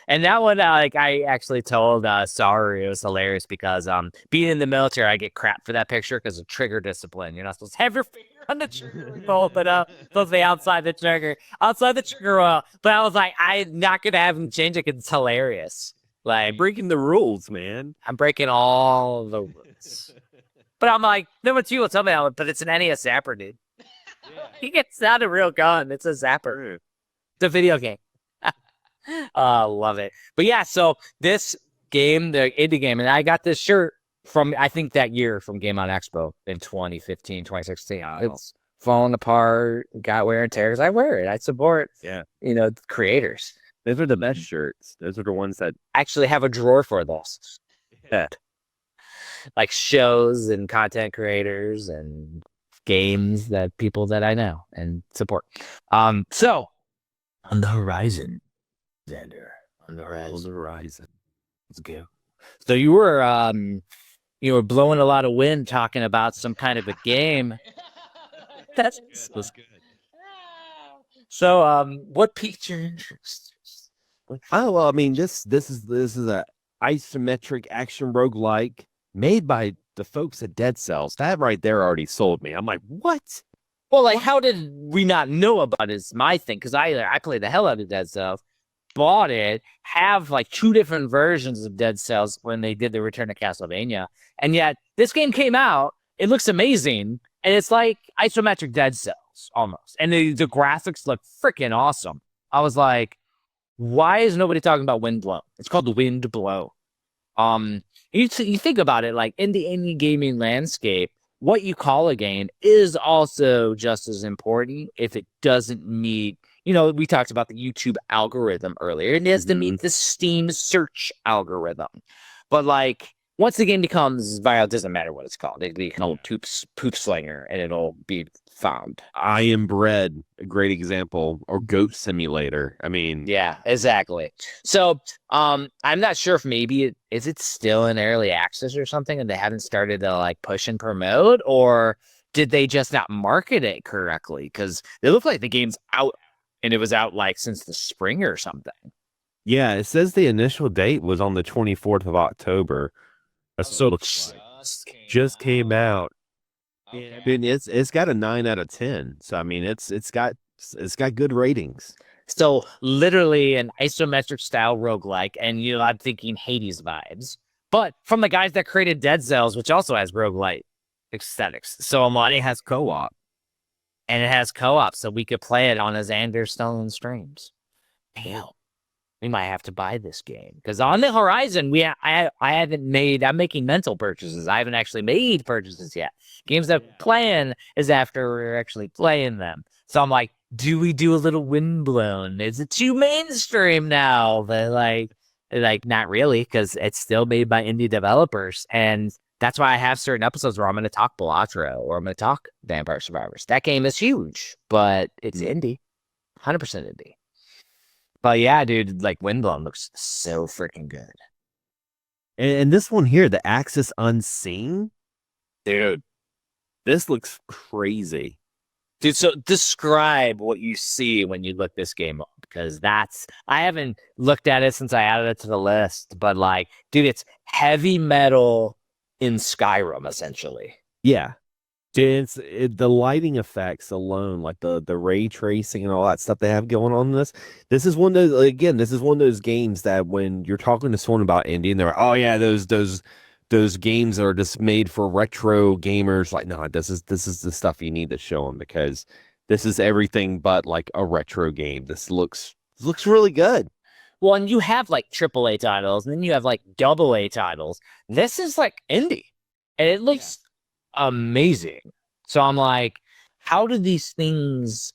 And that one, like, I actually told Saru, it was hilarious because being in the military, I get crap for that picture because of trigger discipline. You're not supposed to have your finger on the trigger roll, but supposed to be outside the trigger roll. But I was like, I'm not going to have him change it because it's hilarious. Like, breaking the rules, man. I'm breaking all the rules. But I'm like, no one will tell me, but it's an NES Zapper, dude. He gets out a real gun. It's a Zapper. It's a video game. Love it. But yeah, so this game, the indie game, and I got this shirt from, I think that year from Game On Expo in 2015, 2016. It's falling apart, got wear and tears. I wear it. I support, creators. Those are the best shirts. Those are the ones that actually have a drawer for those. Yeah. Like shows and content creators and games that people that I know and support. So on the horizon, Xander, on the horizon. Let's go. So you were blowing a lot of wind talking about some kind of a game. That's good. So what piqued your interest? Oh, well, I mean, this is a isometric action roguelike made by the folks at Dead Cells. That right there already sold me. I'm like, what? Well, like, how did we not know about it? Is my thing, because I played the hell out of Dead Cells, bought it, have like 2 different versions of Dead Cells when they did the Return to Castlevania, and yet this game came out. It looks amazing, and it's like isometric Dead Cells almost, and the graphics look freaking awesome. I was like, why is nobody talking about Windblown? It's called Windblown. You think about it, like in the indie gaming landscape, what you call a game is also just as important if it doesn't meet, we talked about the YouTube algorithm earlier. It has to meet the Steam search algorithm. But like, once the game becomes viral, it doesn't matter what it's called. It can be called Poop Slinger, and it'll be found. I Am Bread, a great example, or Goat Simulator. I mean, yeah, exactly. So, I'm not sure if maybe is it still in early access or something, and they haven't started to like push and promote, or did they just not market it correctly? Because it looked like the game's out, and it was out like since the spring or something. yeah, it says the initial date was on the 24th of October. So just came out. Okay. I mean, it's got a 9 out of 10. So I mean, it's got good ratings. So literally an isometric style roguelike, and I'm thinking Hades vibes, but from the guys that created Dead Cells, which also has roguelike aesthetics. So I'm like, it has co-op, so we could play it on a Xander Stone streams. Damn. We might have to buy this game because on the horizon, I haven't made. I'm making mental purchases. I haven't actually made purchases yet. Games that plan is after we're actually playing them. So I'm like, do we do a little Windblown? Is it too mainstream now? But like not really, because it's still made by indie developers, and that's why I have certain episodes where I'm going to talk Albatroz or I'm going to talk Vampire Survivors. That game is huge, but it's indie, 100% indie. But yeah, dude, like Windblown looks so freaking good. And this one here, the Axis Unseen, Dude. this looks crazy. Dude, so describe what you see when you look this game up, because I haven't looked at it since I added it to the list, but like, dude, it's heavy metal in Skyrim, essentially. Yeah. Dude, the lighting effects alone, like the ray tracing and all that stuff they have going on in this. This is one of those, again, this is one of those games that when you're talking to someone about indie and they're like, oh yeah, those games are just made for retro gamers. Like, no, this is the stuff you need to show them, because this is everything but like a retro game. This looks really good. Well, and you have like AAA titles, and then you have like AA titles. This is like indie, and it looks amazing. So I'm like, how do these things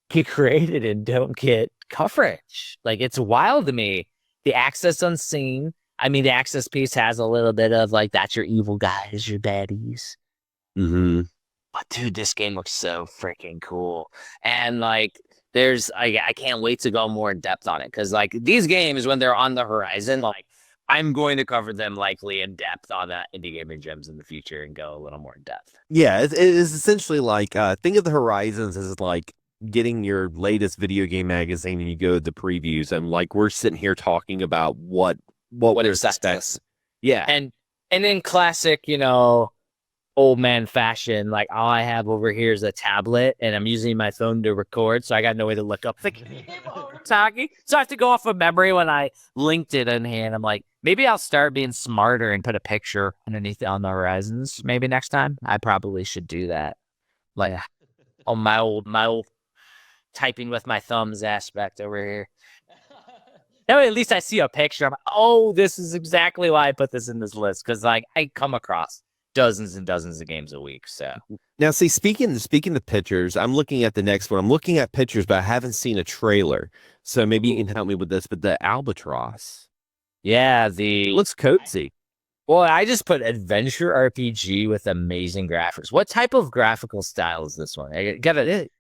get created and don't get coverage? Like, it's wild to me. The Access Unseen. I mean, the Access piece has a little bit of like, that's your evil guys, your baddies. Mm-hmm. But dude, this game looks so freaking cool. And like, I can't wait to go more in depth on it, because like these games, when they're on the horizon, like I'm going to cover them likely in depth on Indie Gaming Gems in the future and go a little more in depth. Yeah, it is essentially like, think of the Horizons as like getting your latest video game magazine and you go to the previews, and like we're sitting here talking about what their specs. Yeah. And in classic, old man fashion, like all I have over here is a tablet and I'm using my phone to record, so I got no way to look up the game talking. So I have to go off of memory when I linked it in here, and I'm like, maybe I'll start being smarter and put a picture underneath it on the horizons. Maybe next time. I probably should do that. Like on my old typing with my thumbs aspect over here. That way, at least I see a picture. I'm like, oh, this is exactly why I put this in this list, because like I come across dozens and dozens of games a week. So now, see, speaking of pictures, I'm looking at the next one. I'm looking at pictures, but I haven't seen a trailer. So maybe you can help me with this. But the Albatroz, yeah, it looks cozy. Well, I just put adventure RPG with amazing graphics. What type of graphical style is this one? I got it.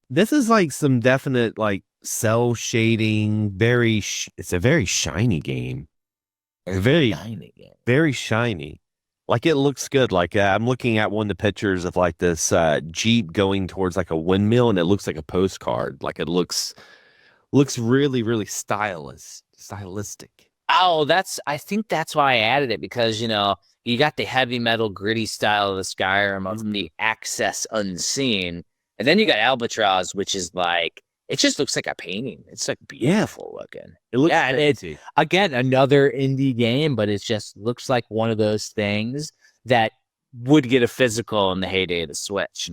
This is like some definite like cell shading. It's a very shiny game. Very shiny. Like, it looks good. Like, I'm looking at one of the pictures of like this Jeep going towards like a windmill, and it looks like a postcard. Like, it looks really, really stylistic. Oh, I think that's why I added it, because, you got the heavy metal gritty style of the Skyrim of the Access Unseen. And then you got Albatroz, which is like, it just looks like a painting. It's like beautiful looking. It looks and it's, again, another indie game, but it just looks like one of those things that would get a physical in the heyday of the Switch.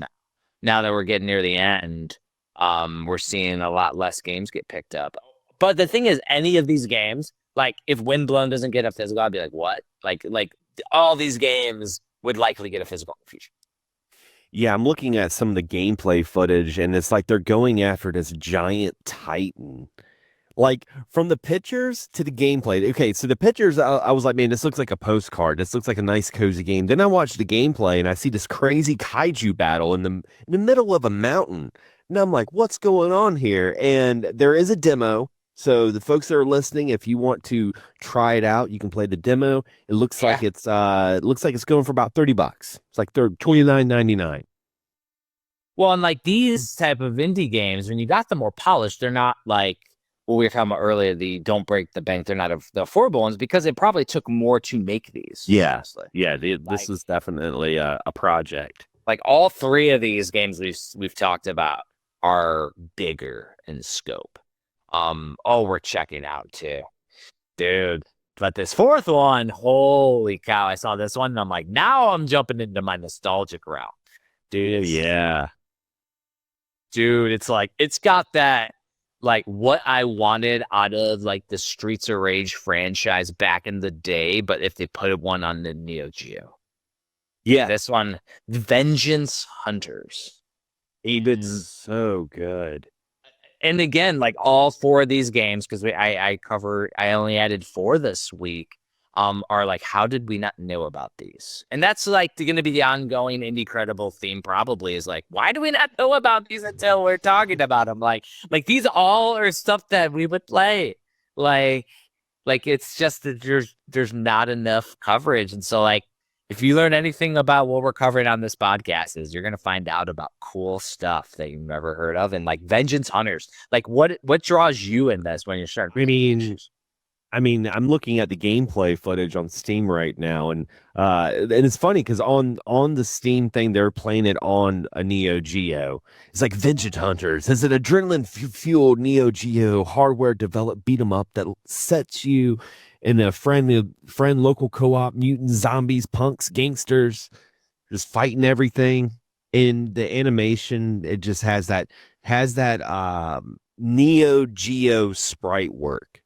Now that we're getting near the end, we're seeing a lot less games get picked up. But the thing is, any of these games, like if Windblown doesn't get a physical, I'd be like, what? Like all these games would likely get a physical in the future. Yeah, I'm looking at some of the gameplay footage, and it's like they're going after this giant titan. Like from the pictures to the gameplay. Okay, so the pictures, I was like, man, this looks like a postcard. This looks like a nice, cozy game. Then I watched the gameplay, and I see this crazy kaiju battle in the middle of a mountain. And I'm like, what's going on here? And there is a demo. So the folks that are listening, if you want to try it out, you can play the demo. It looks like it's going for about $30. It's like $29.99. Well, and like these type of indie games, when you got them more polished, they're not like what we were talking about earlier, the don't break the bank. They're not the affordable ones because it probably took more to make these. Yeah. Honestly. Yeah. This is definitely a project. Like all three of these games we've talked about are bigger in scope. We're checking out too, dude. But this fourth one, holy cow! I saw this one, and I'm like, now I'm jumping into my nostalgic route, dude. Yeah, dude. It's like it's got that like what I wanted out of like the Streets of Rage franchise back in the day, but if they put one on the Neo Geo. Yeah, this one, Vengeance Hunters. It's so good. And again, like all four of these games, because I only added 4 this week, are like, how did we not know about these? And that's like going to be the ongoing Indie Credible theme probably is like, why do we not know about these until we're talking about them? Like these all are stuff that we would play. Like it's just that there's not enough coverage. And so like, if you learn anything about what we're covering on this podcast is you're going to find out about cool stuff that you've never heard of. And like Vengeance Hunters, like what draws you in this when you're starting? I mean, I'm looking at the gameplay footage on Steam right now. And it's funny because on the Steam thing, they're playing it on a Neo Geo. It's like Vengeance Hunters. It's an adrenaline-fueled Neo Geo hardware developed beat 'em up that sets you in a friend local co-op, mutants, zombies, punks, gangsters, just fighting everything. In the animation, it just has that Neo Geo sprite work.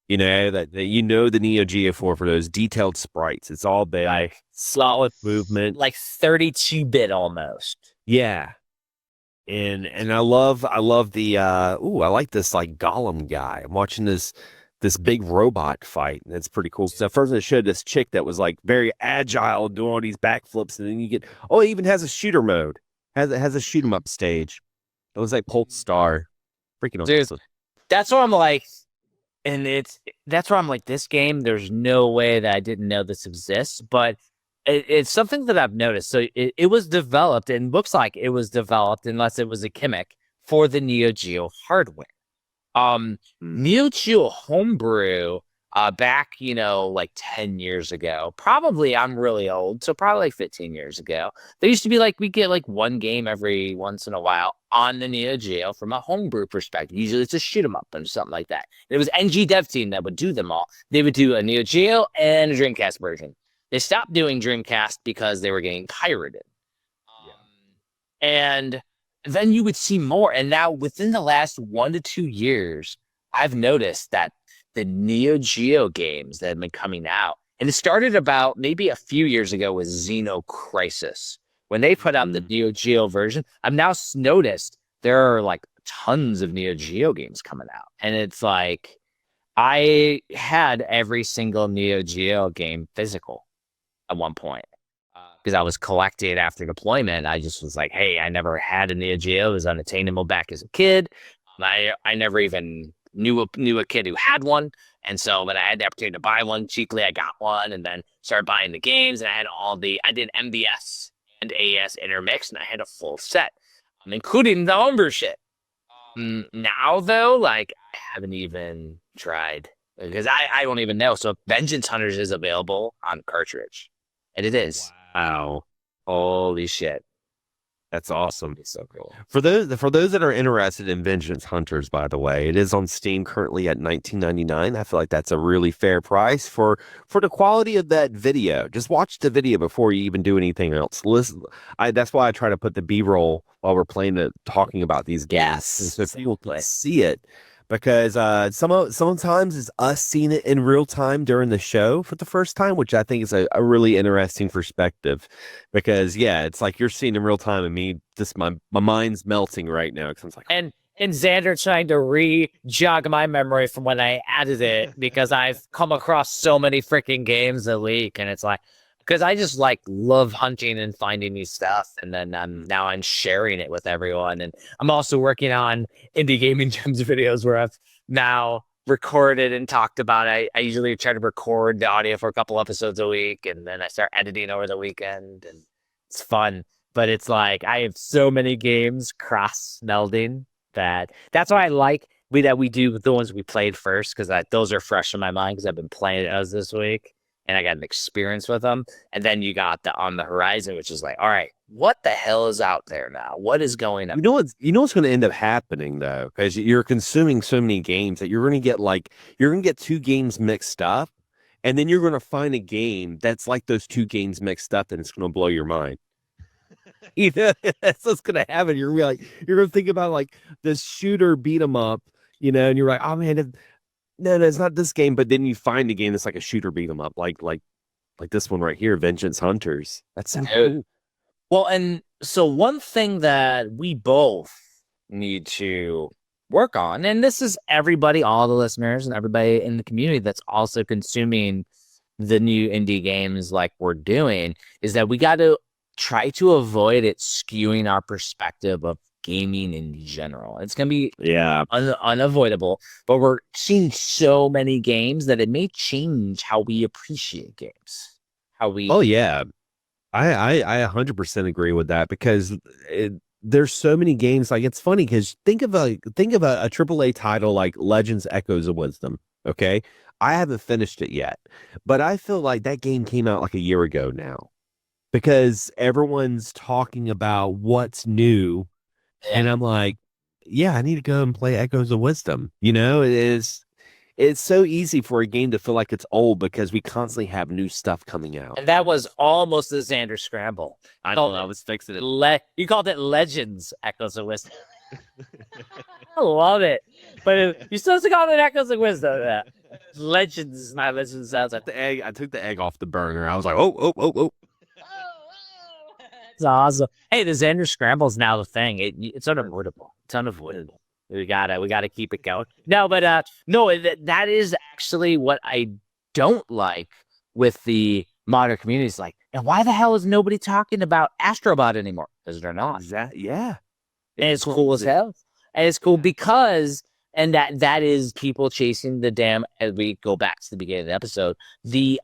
You know, that the Neo Geo for those detailed sprites. It's all big, like solid movement, like 32-bit almost. Yeah. And I love the I like this like Gollum guy. I'm watching this big robot fight, and it's pretty cool. So first it showed this chick that was like very agile doing all these backflips, and then you get it even has a shooter mode. Has a shoot 'em up stage. It was like Pulse Star. Freaking awesome. That's what I'm like. And that's where I'm like, this game, there's no way that I didn't know this exists, but it's something that I've noticed. So it was developed and looks like it was developed, unless it was a gimmick, for the Neo Geo hardware. Neo Geo homebrew back, like 10 years ago. Probably I'm really old, so probably like 15 years ago. There used to be like we get like one game every once in a while on the Neo Geo from a homebrew perspective. Usually it's a shoot 'em up and something like that. And it was NG Dev Team that would do them all. They would do a Neo Geo and a Dreamcast version. They stopped doing Dreamcast because they were getting pirated. And then you would see more. And now within the last 1 to 2 years, I've noticed that the Neo Geo games that have been coming out, and it started about maybe a few years ago with Xeno Crisis. When they put out the Neo Geo version, I've now noticed there are like tons of Neo Geo games coming out. And it's like, I had every single Neo Geo game physical at one point. Because I was collecting after deployment. I just was like, hey, I never had a Neo Geo. It was unattainable back as a kid. I never even knew a kid who had one. And so when I had the opportunity to buy one cheaply, I got one and then started buying the games. And I did MBS and AES intermix, and I had a full set, including the homebrew shit. Now, though, like, I haven't even tried because I don't even know. So Vengeance Hunters is available on cartridge. And it is. Wow. Holy shit. That's awesome. It's so cool. For those that are interested in Vengeance Hunters, by the way, it is on Steam currently at $19.99. I feel like that's a really fair price for the quality of that video. Just watch the video before you even do anything else. Listen, that's why I try to put the B-roll while we're talking about these games. Yes. So people can see it. because sometimes it's us seeing it in real time during the show for the first time, which I think is a really interesting perspective. Because yeah, it's like you're seeing in real time, and me, just my mind's melting right now because I'm like, and Xander trying to re-jog my memory from when I added it because I've come across so many freaking games a week, and it's like, because I just like love hunting and finding new stuff, and then now I'm sharing it with everyone, and I'm also working on indie gaming gems videos where I've now recorded and talked about it. I usually try to record the audio for a couple episodes a week, and then I start editing over the weekend, and it's fun. But it's like I have so many games cross melding that's why I like that we do the ones we played first, because those are fresh in my mind because I've been playing it as this week and I got an experience with them. And then you got the On the Horizon, which is like, all right, what the hell is out there now? What is going on? You know what's going to end up happening though, because you're consuming so many games that you're going to get two games mixed up, and then you're going to find a game that's like those two games mixed up, and it's going to blow your mind. You know, that's what's gonna happen. You're gonna think about like this shooter beat 'em up, you know, and you're like, oh man, no, it's not this game. But then you find a game that's like a shooter beat 'em up, like this one right here, Vengeance Hunters. That's so cool. Well, and so one thing that we both need to work on, and this is everybody, all the listeners and everybody in the community that's also consuming the new indie games like we're doing, is that we got to try to avoid it skewing our perspective of gaming in general. It's going to be unavoidable, but we're seeing so many games that it may change how we appreciate games. Oh yeah, I 100% agree with that, because there's so many games. Like, it's funny because think of a AAA title like Legends Echoes of Wisdom. Okay, I haven't finished it yet, but I feel like that game came out like a year ago now, because everyone's talking about what's new. And I'm like, yeah, I need to go and play Echoes of Wisdom. You know, it's so easy for a game to feel like it's old because we constantly have new stuff coming out. And that was almost the Xander Scramble. I know, I was fixing it. You called it Legends Echoes of Wisdom. I love it. But you're supposed to call it Echoes of Wisdom. Yeah. Legends, my Legends sounds like the egg. I took the egg off the burner. I was like, oh. It's awesome. Hey, the Xander Scramble is now the thing. It's unavoidable. It's unavoidable. We gotta keep it going. No, but that is actually what I don't like with the modern community. It's like, and why the hell is nobody talking about Astrobot anymore? Because they're not. Yeah. And it's cool as hell. And it's cool because, and that is people chasing the damn, as we go back to the beginning of the episode, the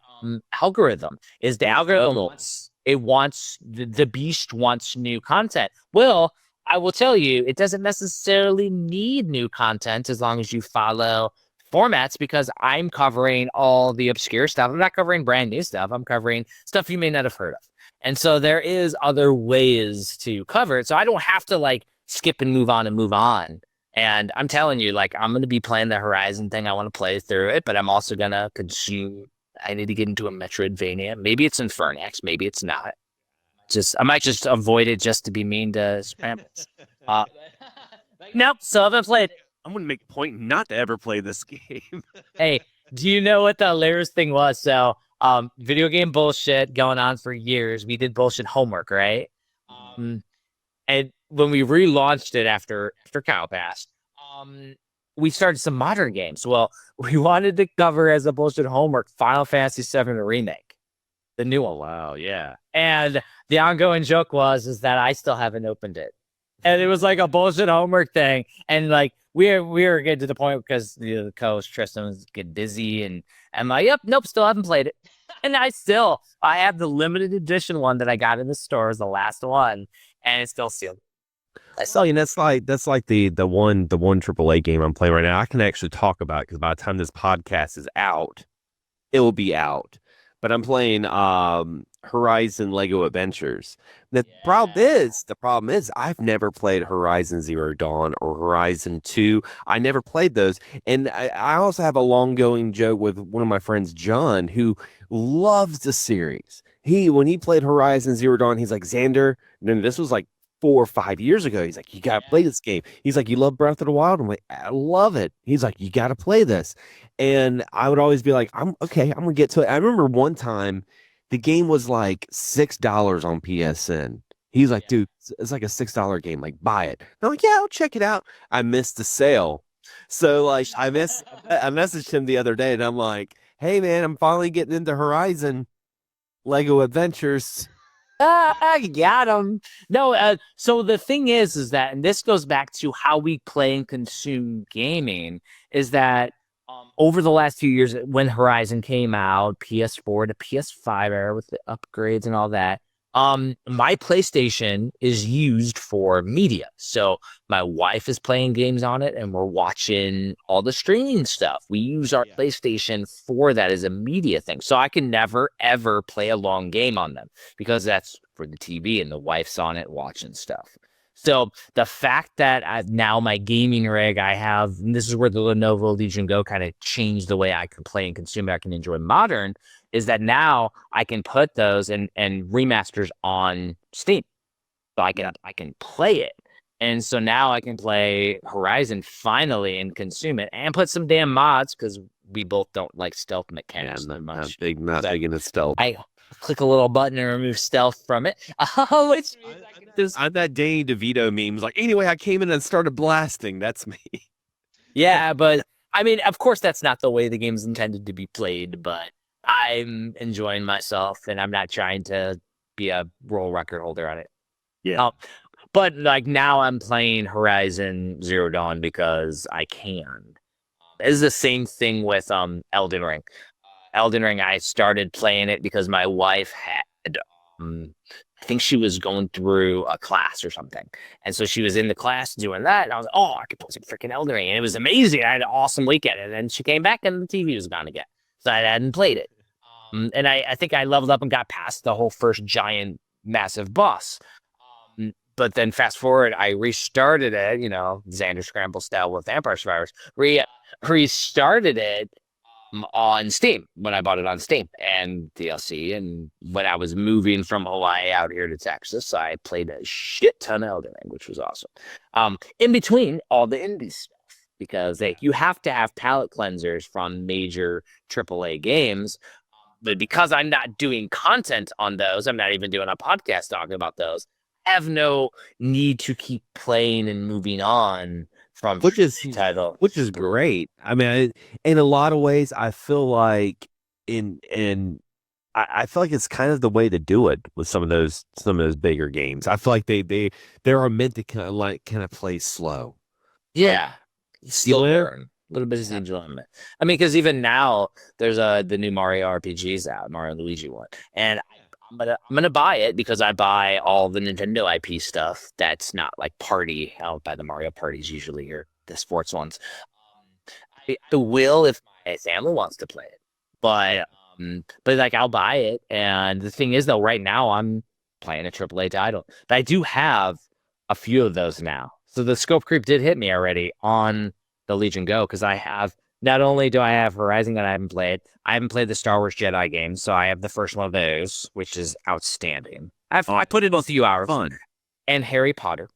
algorithm is the algorithm. The beast wants new content. Well, I will tell you, it doesn't necessarily need new content as long as you follow formats, because I'm covering all the obscure stuff. I'm not covering brand new stuff. I'm covering stuff you may not have heard of. And so there is other ways to cover it. So I don't have to like skip and move on. And I'm telling you, like, I'm going to be playing the Horizon thing. I want to play through it, but I'm also going to consume. I need to get into a Metroidvania. Maybe it's Infernax. Maybe it's not. I might just avoid it just to be mean to Scrambles. Nope, still haven't played. I'm going to make a point not to ever play this game. Hey, do you know what the hilarious thing was? So, video game bullshit going on for years. We did bullshit homework, right? And when we relaunched it after Kyle passed, we started some modern games. Well, we wanted to cover as a bullshit homework Final Fantasy VII Remake, the new one. Wow, yeah. And the ongoing joke is that I still haven't opened it, and it was like a bullshit homework thing. And like we were getting to the point because the co-host Tristan was getting busy, and I'm like, nope, still haven't played it. And I have the limited edition one that I got in the store, is the last one, and it's still sealed. That's like the one AAA game I'm playing right now. I can actually talk about it because by the time this podcast is out, it will be out. But I'm playing Horizon Lego Adventures. The problem is I've never played Horizon Zero Dawn or Horizon 2. I never played those. And I also have a long-going joke with one of my friends, John, who loves the series. When he played Horizon Zero Dawn, he's like, Xander, no, this was like 4 or 5 years ago. He's like, you got to play this game. He's like, you love Breath of the Wild? I'm like, I love it. He's like, you got to play this. And I would always be like, I'm okay. I'm going to get to it. I remember one time the game was like $6 on PSN. He's like, dude, it's like a $6 game. Like, buy it. And I'm like, yeah, I'll check it out. I missed the sale. So like I messaged him the other day and I'm like, hey man, I'm finally getting into Horizon Lego Adventures. I got him. No, so the thing is that, and this goes back to how we play and consume gaming, is that over the last few years, when Horizon came out, PS4 to PS5 era with the upgrades and all that, my PlayStation is used for media. So my wife is playing games on it and we're watching all the streaming stuff. We use our PlayStation for that as a media thing. So I can never, ever play a long game on them because that's for the TV and the wife's on it watching stuff. So the fact that now my gaming rig I have, and this is where the Lenovo Legion Go kind of changed the way I can play and consume it, I can enjoy modern, is that now I can put those and remasters on Steam. So I can play it. And so now I can play Horizon finally and consume it and put some damn mods because we both don't like stealth mechanics that much. Not big into stealth. I click a little button and remove stealth from it. Oh, it's I'm that Danny DeVito memes. Like, anyway, I came in and started blasting. That's me. Yeah, but I mean, of course, that's not the way the game's intended to be played, but I'm enjoying myself and I'm not trying to be a world record holder on it. Yeah. But like now I'm playing Horizon Zero Dawn because I can. It's the same thing with Elden Ring. Elden Ring, I started playing it because my wife had, I think she was going through a class or something. And so she was in the class doing that. And I was like, oh, I could play some freaking Elden Ring. And it was amazing. I had an awesome weekend. And then she came back and the TV was gone again. So I hadn't played it. And I think I leveled up and got past the whole first giant, massive boss. But then fast forward, I restarted it, Xander Scramble style with Vampire Survivors. Restarted it on Steam when I bought it on Steam and DLC. And when I was moving from Hawaii out here to Texas, I played a shit ton of Elden Ring, which was awesome. In between all the indie stuff, because you have to have palate cleansers from major AAA games. But because I'm not doing content on those, I'm not even doing a podcast talking about those, I have no need to keep playing and moving on from which is great. I mean, in a lot of ways, I feel like I feel like it's kind of the way to do it with some of those bigger games. I feel like they are meant to kind of play slow. Yeah, slow burn. A little bit of enjoyment. I mean, because even now there's the new Mario RPGs out, Mario and Luigi one, and I'm gonna buy it because I buy all the Nintendo IP stuff. That's not like party. I'll buy the Mario parties usually or the sports ones. I will if my family wants to play it, but like I'll buy it. And the thing is though, right now I'm playing a AAA title, but I do have a few of those now. So the scope creep did hit me already on the Legion Go because I have. Not only do I have Horizon that I haven't played the Star Wars Jedi games, so I have the first one of those, which is outstanding. I put in a few hours. Fun. And Harry Potter.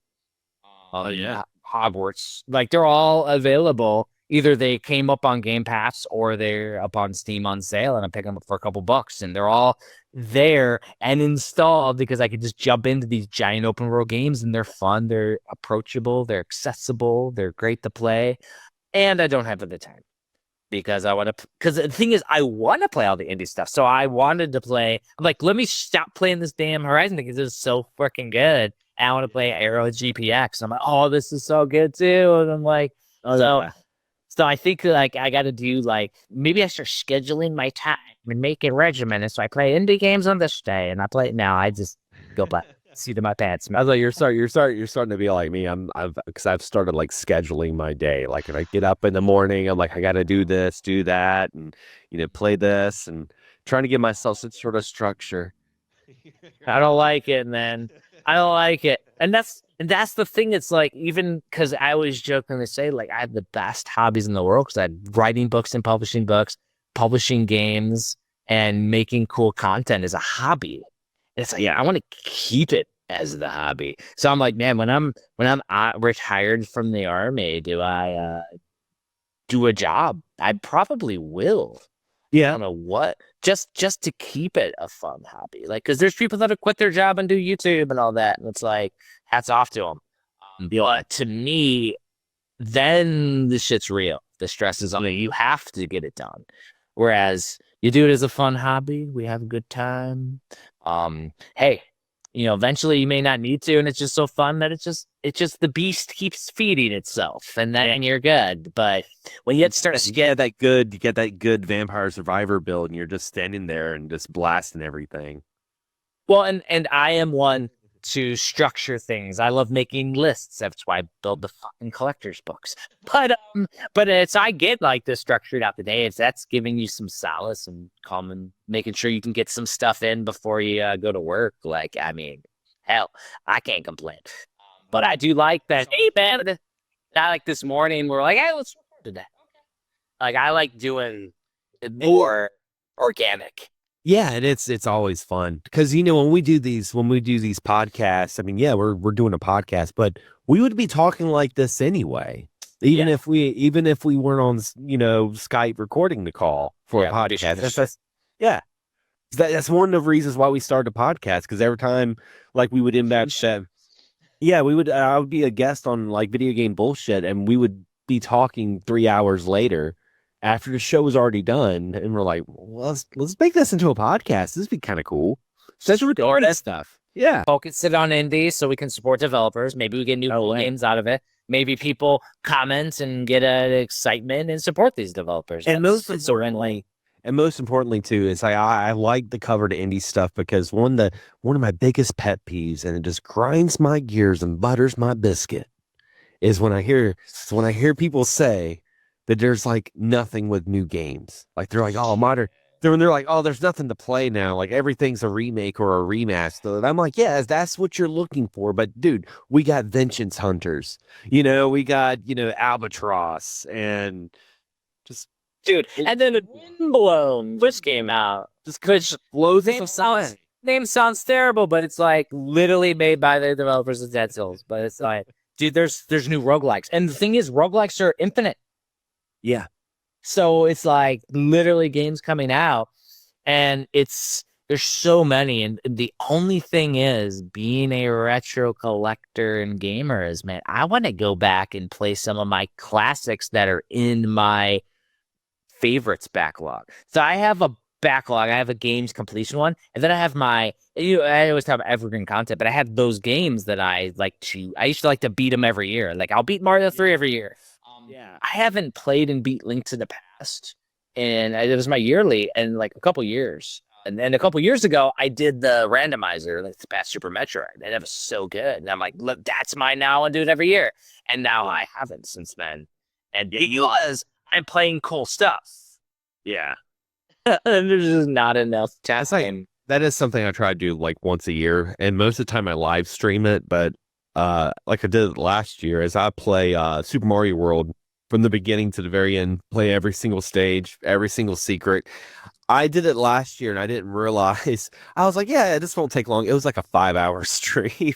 Yeah. Hogwarts. Like, they're all available. Either they came up on Game Pass or they're up on Steam on sale, and I'm picking them up for a couple bucks. And they're all there and installed because I could just jump into these giant open world games, and they're fun. They're approachable. They're accessible. They're great to play. And I don't have the time. Because the thing is, I want to play all the indie stuff. So I wanted to play. I'm like, let me stop playing this damn Horizon because it's so freaking good. And I want to play Aero GPX. I'm like, oh, this is so good too. And I'm like, so I think like I got to do maybe I start scheduling my time and make it regimented. So I play indie games on this day, and I play now. I just go back. Seat of my pants. I was like, you're starting to be like me. I've started like scheduling my day. Like if I get up in the morning, I'm like, I got to do this, do that, and play this, and trying to give myself some sort of structure. I don't like it, man. I don't like it, and that's the thing. It's like, even because I always jokingly say like I have the best hobbies in the world because I'm writing books and publishing books, publishing games, and making cool content is a hobby. It's like, yeah, I want to keep it as the hobby. So I'm like, man, when I'm retired from the army, do I do a job? I probably will. I Yeah. don't know what, just to keep it a fun hobby. Like, because there's people that have quit their job and do YouTube and all that, and it's like, hats off to them. But to me, then the shit's real. The stress is on you. You have to get it done. Whereas you do it as a fun hobby, we have a good time. Hey, eventually you may not need to, and it's just so fun that it's just the beast keeps feeding itself, and then you're good. But when you start to You get that good Vampire Survivor build, and you're just standing there and just blasting everything. well, and I am one to structure things. I love making lists. That's why I build the fucking collector's books. But it's I get like this structured out the day. That's giving you some solace and calm and making sure you can get some stuff in before you go to work. Like, I mean, hell, I can't complain. But I do like that. Hey, man, I like this morning. We're like, hey, let's record today. Like, I like doing it more organic. Yeah, and it's always fun because when we do these podcasts, I mean, yeah, we're doing a podcast, but we would be talking like this anyway, even if we weren't on Skype recording the call for a podcast. That's one of the reasons why we started a podcast, because every time like we would inbound shit, I would be a guest on like video game bullshit, and we would be talking 3 hours later, after the show was already done, and we're like, well, let's make this into a podcast. This would be kind of cool. Let's record that stuff. Yeah. Focus it on indies so we can support developers. Maybe we get new games out of it. Maybe people comment and get an excitement and support these developers. And most importantly too, is I like the cover to indie stuff, because one of my biggest pet peeves, and it just grinds my gears and butters my biscuit, is when I hear people say that there's like nothing with new games. Like they're like, oh, modern. They're like, oh, there's nothing to play now. Like everything's a remake or a remaster. And I'm like, yeah, that's what you're looking for. But dude, we got Vengeance Hunters. We got Albatroz, and just dude. And then Windblown, which came out, just name sounds terrible, but it's like literally made by the developers of Dead Cells. But it's like, dude, there's new roguelikes, and the thing is, roguelikes are infinite. Yeah. So it's like literally games coming out, and there's so many. And the only thing is, being a retro collector and gamer is, man, I want to go back and play some of my classics that are in my favorites backlog. So I have a backlog. I have a games completion one, and then I have I always have evergreen content, but I have those games that I used to like to beat them every year. Like I'll beat Mario 3 every year. I haven't played and beat Link to the Past, and it was my yearly in like a couple years. And then a couple years ago, I did the randomizer, like the past Super Metroid, and it was so good. And I'm like, look, that's mine now. I'll do it every year. And now I haven't since then. And because I'm playing cool stuff. Yeah. And there's just not enough time. That is something I try to do like once a year, and most of the time I live stream it. But like I did last year, as I play Super Mario World from the beginning to the very end, play every single stage, every single secret. I did it last year, and I didn't realize. I was like, yeah, this won't take long. It was like a 5-hour stream.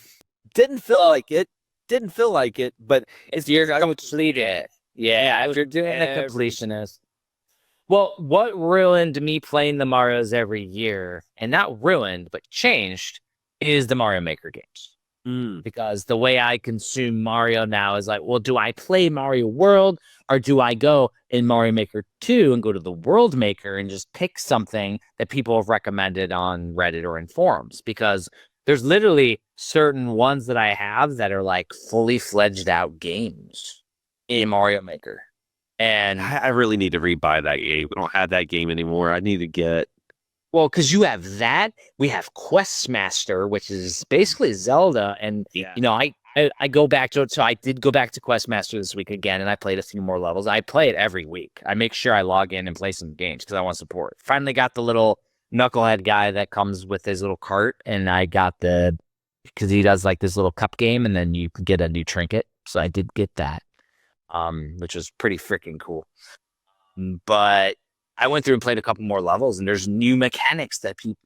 Didn't feel like it, but it's you're completed. Yeah, you're doing a completionist. Well, what ruined me playing the Marios every year, and not ruined, but changed, is the Mario Maker games. Because the way I consume Mario now is like, well, do I play Mario World, or do I go in Mario Maker 2 and go to the World Maker and just pick something that people have recommended on Reddit or in forums? Because there's literally certain ones that I have that are like fully fledged out games in Mario Maker. And I really need to rebuy that game. We don't have that game anymore. I need to get. Well, because you have that, we have Questmaster, which is basically Zelda, and I go back to it. So I did go back to Questmaster this week again, and I played a few more levels. I play it every week. I make sure I log in and play some games because I want support. Finally got the little knucklehead guy that comes with his little cart, and I got because he does like this little cup game, and then you can get a new trinket. So I did get that, which was pretty freaking cool. But I went through and played a couple more levels, and there's new mechanics that people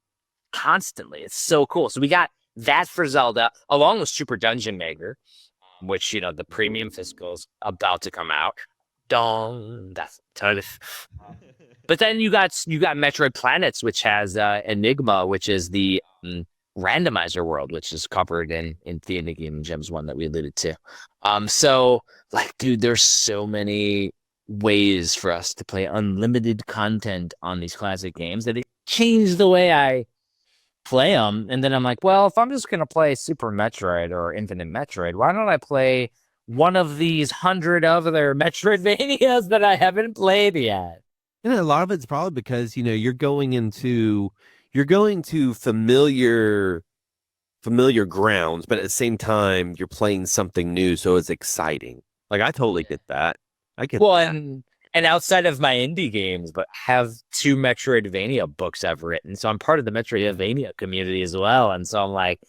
constantly. It's so cool. So we got That for Zelda, along with Super Dungeon Maker, which, you know, the premium physical's about to come out. Dong, that's totally. But then you got Metroid Planets, which has Enigma, which is the randomizer world, which is covered in the Enigma Gems one that we alluded to. So like, dude, there's so many ways for us to play unlimited content on these classic games that it changed the way I play them. And then I'm like, well, if I'm just gonna play Super Metroid or Infinite Metroid, why don't I play one of these 100 other Metroidvanias that I haven't played yet? And a lot of it's probably because, you know, you're going to familiar grounds, but at the same time you're playing something new, so it's exciting. Like, I totally get that. I get Well, that. and outside of my indie games, but have 2 Metroidvania books I've written. So I'm part of the Metroidvania community as well. And so I'm like,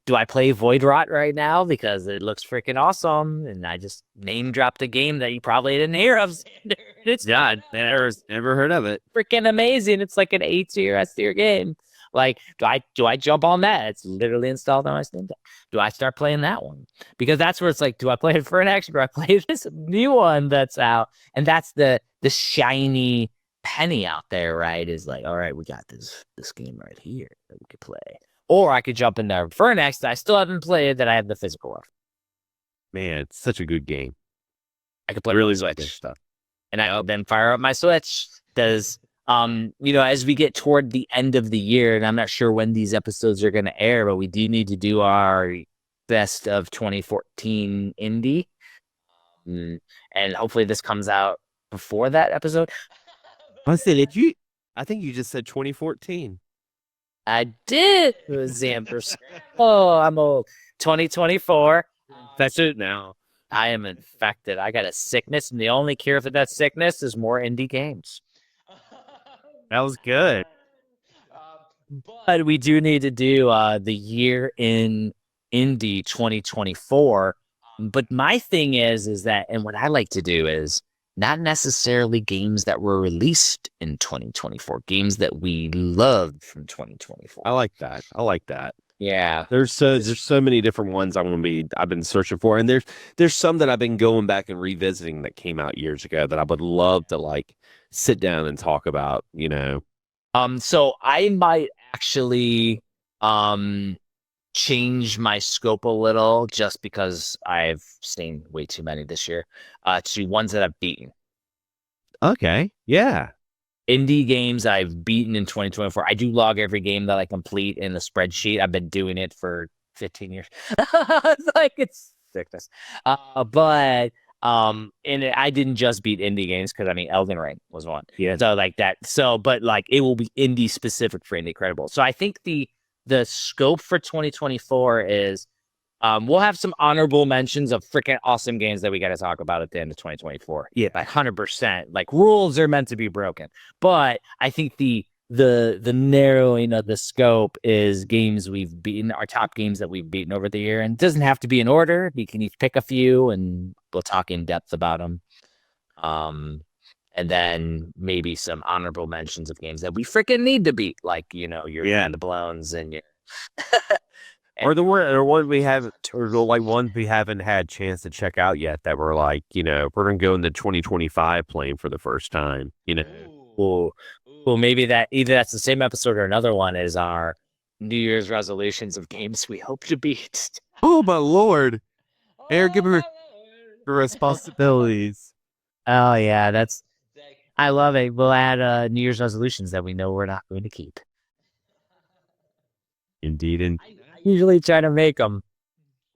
do I play Void Rot right now because it looks freaking awesome? And I just name dropped a game that you probably didn't hear of, Xander. It's Yeah, I never heard of it. freaking amazing. It's like an A tier, S tier game. Like, do I jump on that? It's literally installed on my Steam Deck. Do I start playing that one? Because that's where it's like, do I play it for an action? Do I play this new one that's out? And that's the shiny penny out there, right? Is like, all right, we got this game right here that we could play. Or I could jump in there for an X that I still haven't played that I have the physical of. Man, it's such a good game. I could play Really Switch good stuff. and I then fire up my Switch. Does you know, as we get toward the end of the year, and I'm not sure when these episodes are going to air, but we do need to do our best of 2014 indie, and hopefully this comes out before that episode. I think you just said 2014. I did, Xander. Oh, I'm old. 2024. That's it now. I am infected. I got a sickness, and the only cure for that sickness is more indie games. That was good. But we do need to do the year in indie 2024. But my thing is that, and what I like to do is not necessarily games that were released in 2024, games that we loved from 2024. I like that. Yeah. There's so many different ones I've been searching for, and there's some that I've been going back and revisiting that came out years ago that I would love to like sit down and talk about, you know. So I might actually change my scope a little just because I've seen way too many this year to ones that I've beaten. Okay. Yeah. Indie games I've beaten in 2024. I do log every game that I complete in the spreadsheet. I've been doing it for 15 years. It's like, it's sickness. But and I didn't just beat indie games because I mean Elden Ring was one. Yeah. So like that. So but like it will be indie specific for Indie Credible. So I think the scope for 2024 is we'll have some honorable mentions of freaking awesome games that we got to talk about at the end of 2024. Yeah. By 100%. Like, rules are meant to be broken. But I think the narrowing of the scope is games we've beaten, our top games that we've beaten over the year. And it doesn't have to be in order. You can each pick a few and we'll talk in depth about them. And then maybe some honorable mentions of games that we freaking need to beat, like, you know, your Windblowns and your or the one we haven't, or the like ones we haven't had chance to check out yet that we're like, you know, we're gonna go into 2025 playing for the first time, you know. Well, maybe that either that's the same episode or another one is our New Year's resolutions of games we hope to beat. Oh my lord, caregiver responsibilities. Oh yeah, I love it. We'll add New Year's resolutions that we know we're not going to keep. Indeed, and Usually try to make them.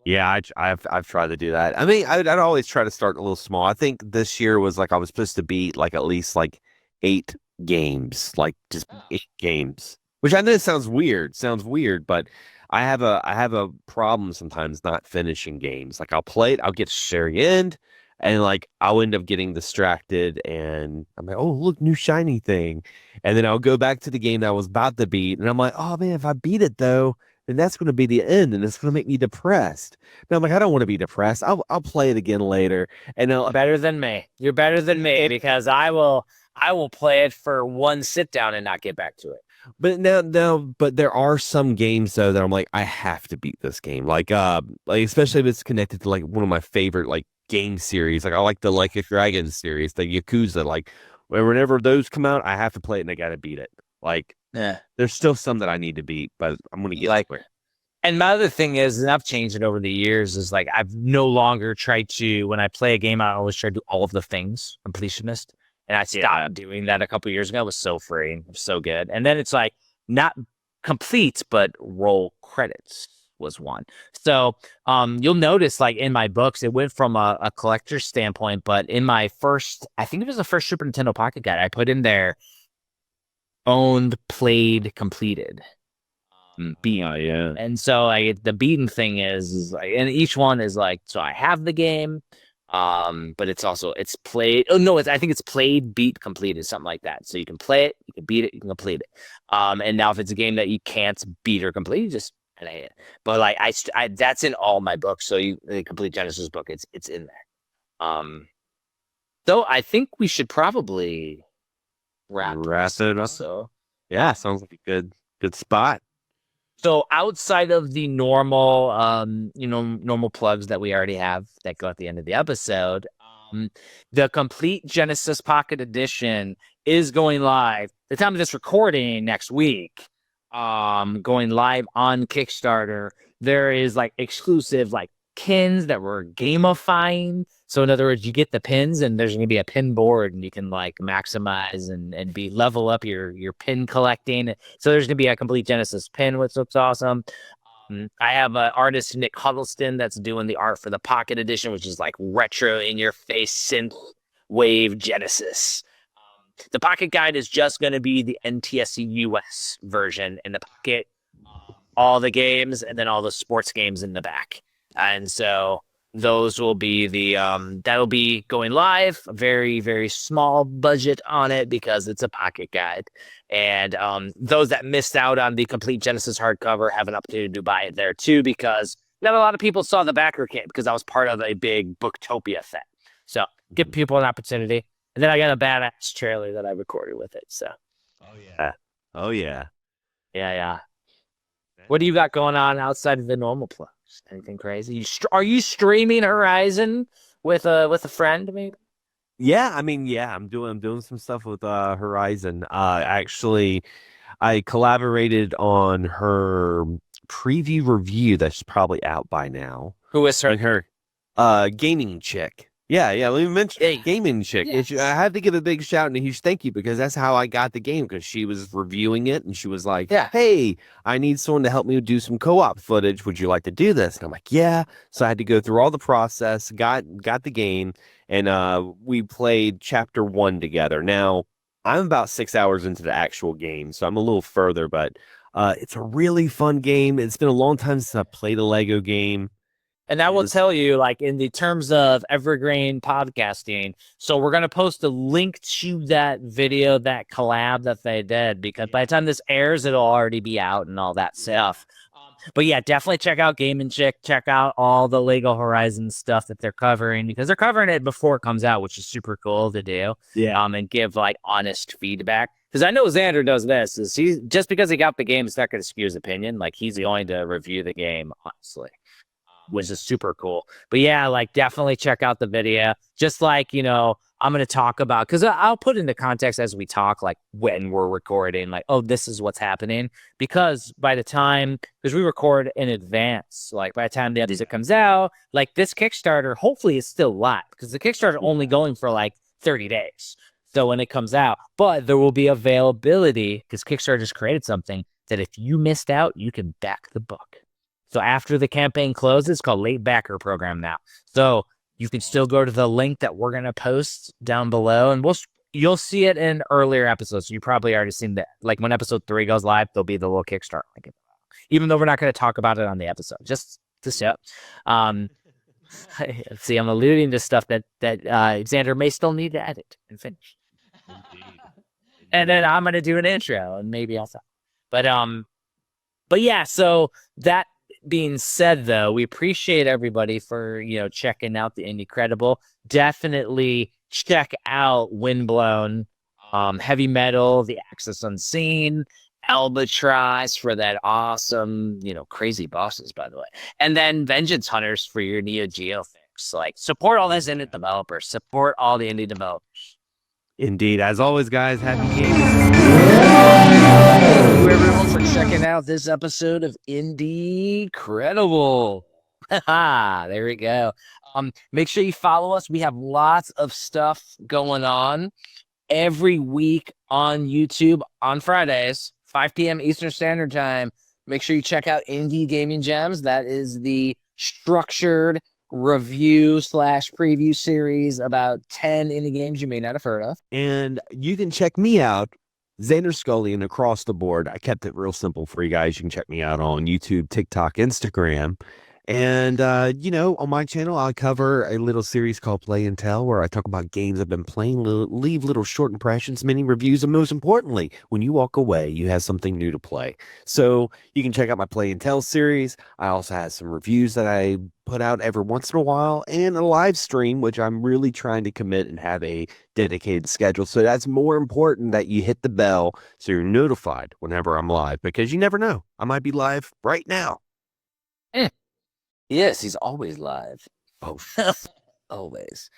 yeah, I've tried to do that. I mean, I'd always try to start a little small. I think this year was like I was supposed to beat like at least like 8 games, like just 8 games. Which I know sounds weird, but I have a problem sometimes not finishing games. Like I'll play it, I'll get to the very end, and like I'll end up getting distracted, and I'm like, oh look, new shiny thing, and then I'll go back to the game that I was about to beat, and I'm like, oh man, if I beat it though, then that's going to be the end, and it's going to make me depressed. And I'm like, I don't want to be depressed. I'll play it again later, and Better than me. You're better than me because I will play it for one sit down and not get back to it. But there are some games though that I'm like, I have to beat this game. Like especially if it's connected to like one of my favorite like game series. Like I like the Like a Dragon series, the Yakuza. Like whenever those come out, I have to play it and I gotta beat it. Like Yeah. there's still some that I need to beat, but I'm gonna get Like, to it. and my other thing is, and I've changed it over the years, is like I've no longer tried to, when I play a game, I always try to do all of the things, completionist. And I stopped doing that a couple years ago. It was so free, it was so good. And then it's like not complete, but roll credits was one. So you'll notice like in my books, it went from a collector's standpoint, but in my first, I think it was the first Super Nintendo Pocket Guide, I put in there owned, played, completed. Yeah. And so the beaten thing is like, and each one is like, so I have the game, but it's played. Oh no, I think it's played, beat, completed, something like that. So you can play it, you can beat it, you can complete it. And now if it's a game that you can't beat or complete, you just play it. But like I that's in all my books. So the Complete Genesis book, it's in there. So I think we should probably wrap it up. So Yeah, sounds like a good spot. So outside of the normal, normal plugs that we already have that go at the end of the episode, the Complete Genesis Pocket Edition is going live. The time of this recording next week, going live on Kickstarter. There is like exclusive like pins that we're gamifying. So in other words, you get the pins and there's going to be a pin board and you can like maximize and be level up your pin collecting. So there's going to be a Complete Genesis pin, which looks awesome. I have an artist, Nick Huddleston, that's doing the art for the Pocket Edition, which is like retro in your face synth wave Genesis. The Pocket Guide is just going to be the NTSC US version in the Pocket, all the games, and then all the sports games in the back. And so those will be that'll be going live. A very, very small budget on it because it's a Pocket Guide. And those that missed out on the Complete Genesis hardcover have an opportunity to buy it there too, because not a lot of people saw the backer kit because I was part of a big Booktopia thing. So give people an opportunity. And then I got a badass trailer that I recorded with it. So. Oh yeah. Yeah. What do you got going on outside of the normal plugs? Anything crazy? Are you streaming Horizon with a friend maybe? Yeah, I mean, yeah, I'm doing some stuff with Horizon. Actually, I collaborated on her preview review that's probably out by now. Who is her? Like her gaming chick. Yeah, let me mention gaming chick. Yes. I have to give a big shout and a huge thank you because that's how I got the game, because she was reviewing it and she was like, hey, I need someone to help me do some co-op footage. Would you like to do this? And I'm like, yeah. So I had to go through all the process, got the game, and we played chapter 1 together. Now, I'm about 6 hours into the actual game, so I'm a little further, but it's a really fun game. It's been a long time since I played a Lego game. And I will tell you, like, in the terms of evergreen podcasting, so we're going to post a link to that video, that collab that they did, because by the time this airs, it'll already be out and all that stuff. But yeah, definitely check out Game & Chick. Check out all the Lego Horizon stuff that they're covering, because they're covering it before it comes out, which is super cool to do. Yeah. And give, like, honest feedback. Because I know Xander does this. Is he, just because he got the game, it's not going to skew his opinion. Like, he's going to review the game, honestly. Which is super cool. But yeah, like definitely check out the video. Just like, I'm going to talk about, because I'll put into context as we talk, like when we're recording, like, oh, this is what's happening. Because by the time, because we record in advance, like by the time the episode comes out, like this Kickstarter, hopefully it's still live, because the Kickstarter only going for like 30 days. So when it comes out, but there will be availability, because Kickstarter just created something that if you missed out, you can back the book. So after the campaign closes, it's called Late Backer Program now. So you can still go to the link that we're going to post down below, and you'll see it in earlier episodes. You probably already seen that. Like when episode 3 goes live, there'll be the little Kickstarter link. Even though we're not going to talk about it on the episode, just to show. See, I'm alluding to stuff that Xander may still need to edit and finish. Indeed. And then I'm going to do an intro and maybe also. But yeah, so that being said, though, we appreciate everybody for checking out the Indie Credible. Definitely check out Windblown, Heavy Metal, The Axis Unseen, Albatroz for that awesome, crazy bosses, by the way. And then Vengeance Hunters for your Neo Geo fix. Like, support all those indie developers. Support all the indie developers. Indeed. As always, guys, happy gaming. Thank you, everyone, for checking out this episode of Indie Credible. There we go. Make sure you follow us. We have lots of stuff going on every week on YouTube on Fridays, 5 p.m. Eastern Standard Time. Make sure you check out Indie Gaming Gems. That is the structured review/preview series about 10 indie games you may not have heard of. And you can check me out, Xander Scullion, across the board. I kept it real simple for you guys. You can check me out on YouTube, TikTok, Instagram. And, on my channel, I cover a little series called Play and Tell, where I talk about games I've been playing, leave little short impressions, mini reviews, and most importantly, when you walk away, you have something new to play. So you can check out my Play and Tell series. I also have some reviews that I put out every once in a while, and a live stream, which I'm really trying to commit and have a dedicated schedule. So that's more important that you hit the bell so you're notified whenever I'm live, because you never know. I might be live right now. Yes, he's always live. Oh, always.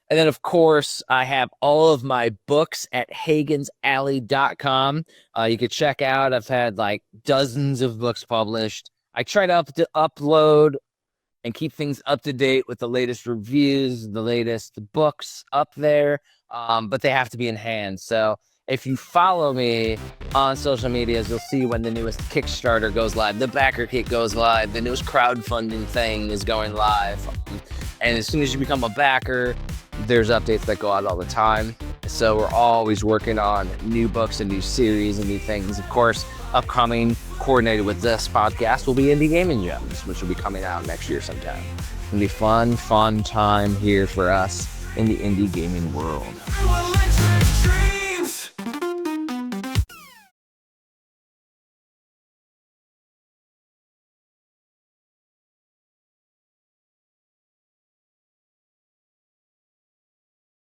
And then, of course, I have all of my books at HagensAlley.com. You could check out. I've had like dozens of books published. I try to upload and keep things up to date with the latest reviews, the latest books up there, but they have to be in hand. So if you follow me on social medias, you'll see when the newest Kickstarter goes live, the backer kit goes live, the newest crowdfunding thing is going live. And as soon as you become a backer, there's updates that go out all the time. So we're always working on new books and new series and new things. Of course, upcoming, coordinated with this podcast, will be Indie Gaming Gems, which will be coming out next year sometime. It'll be fun time here for us in the indie gaming world.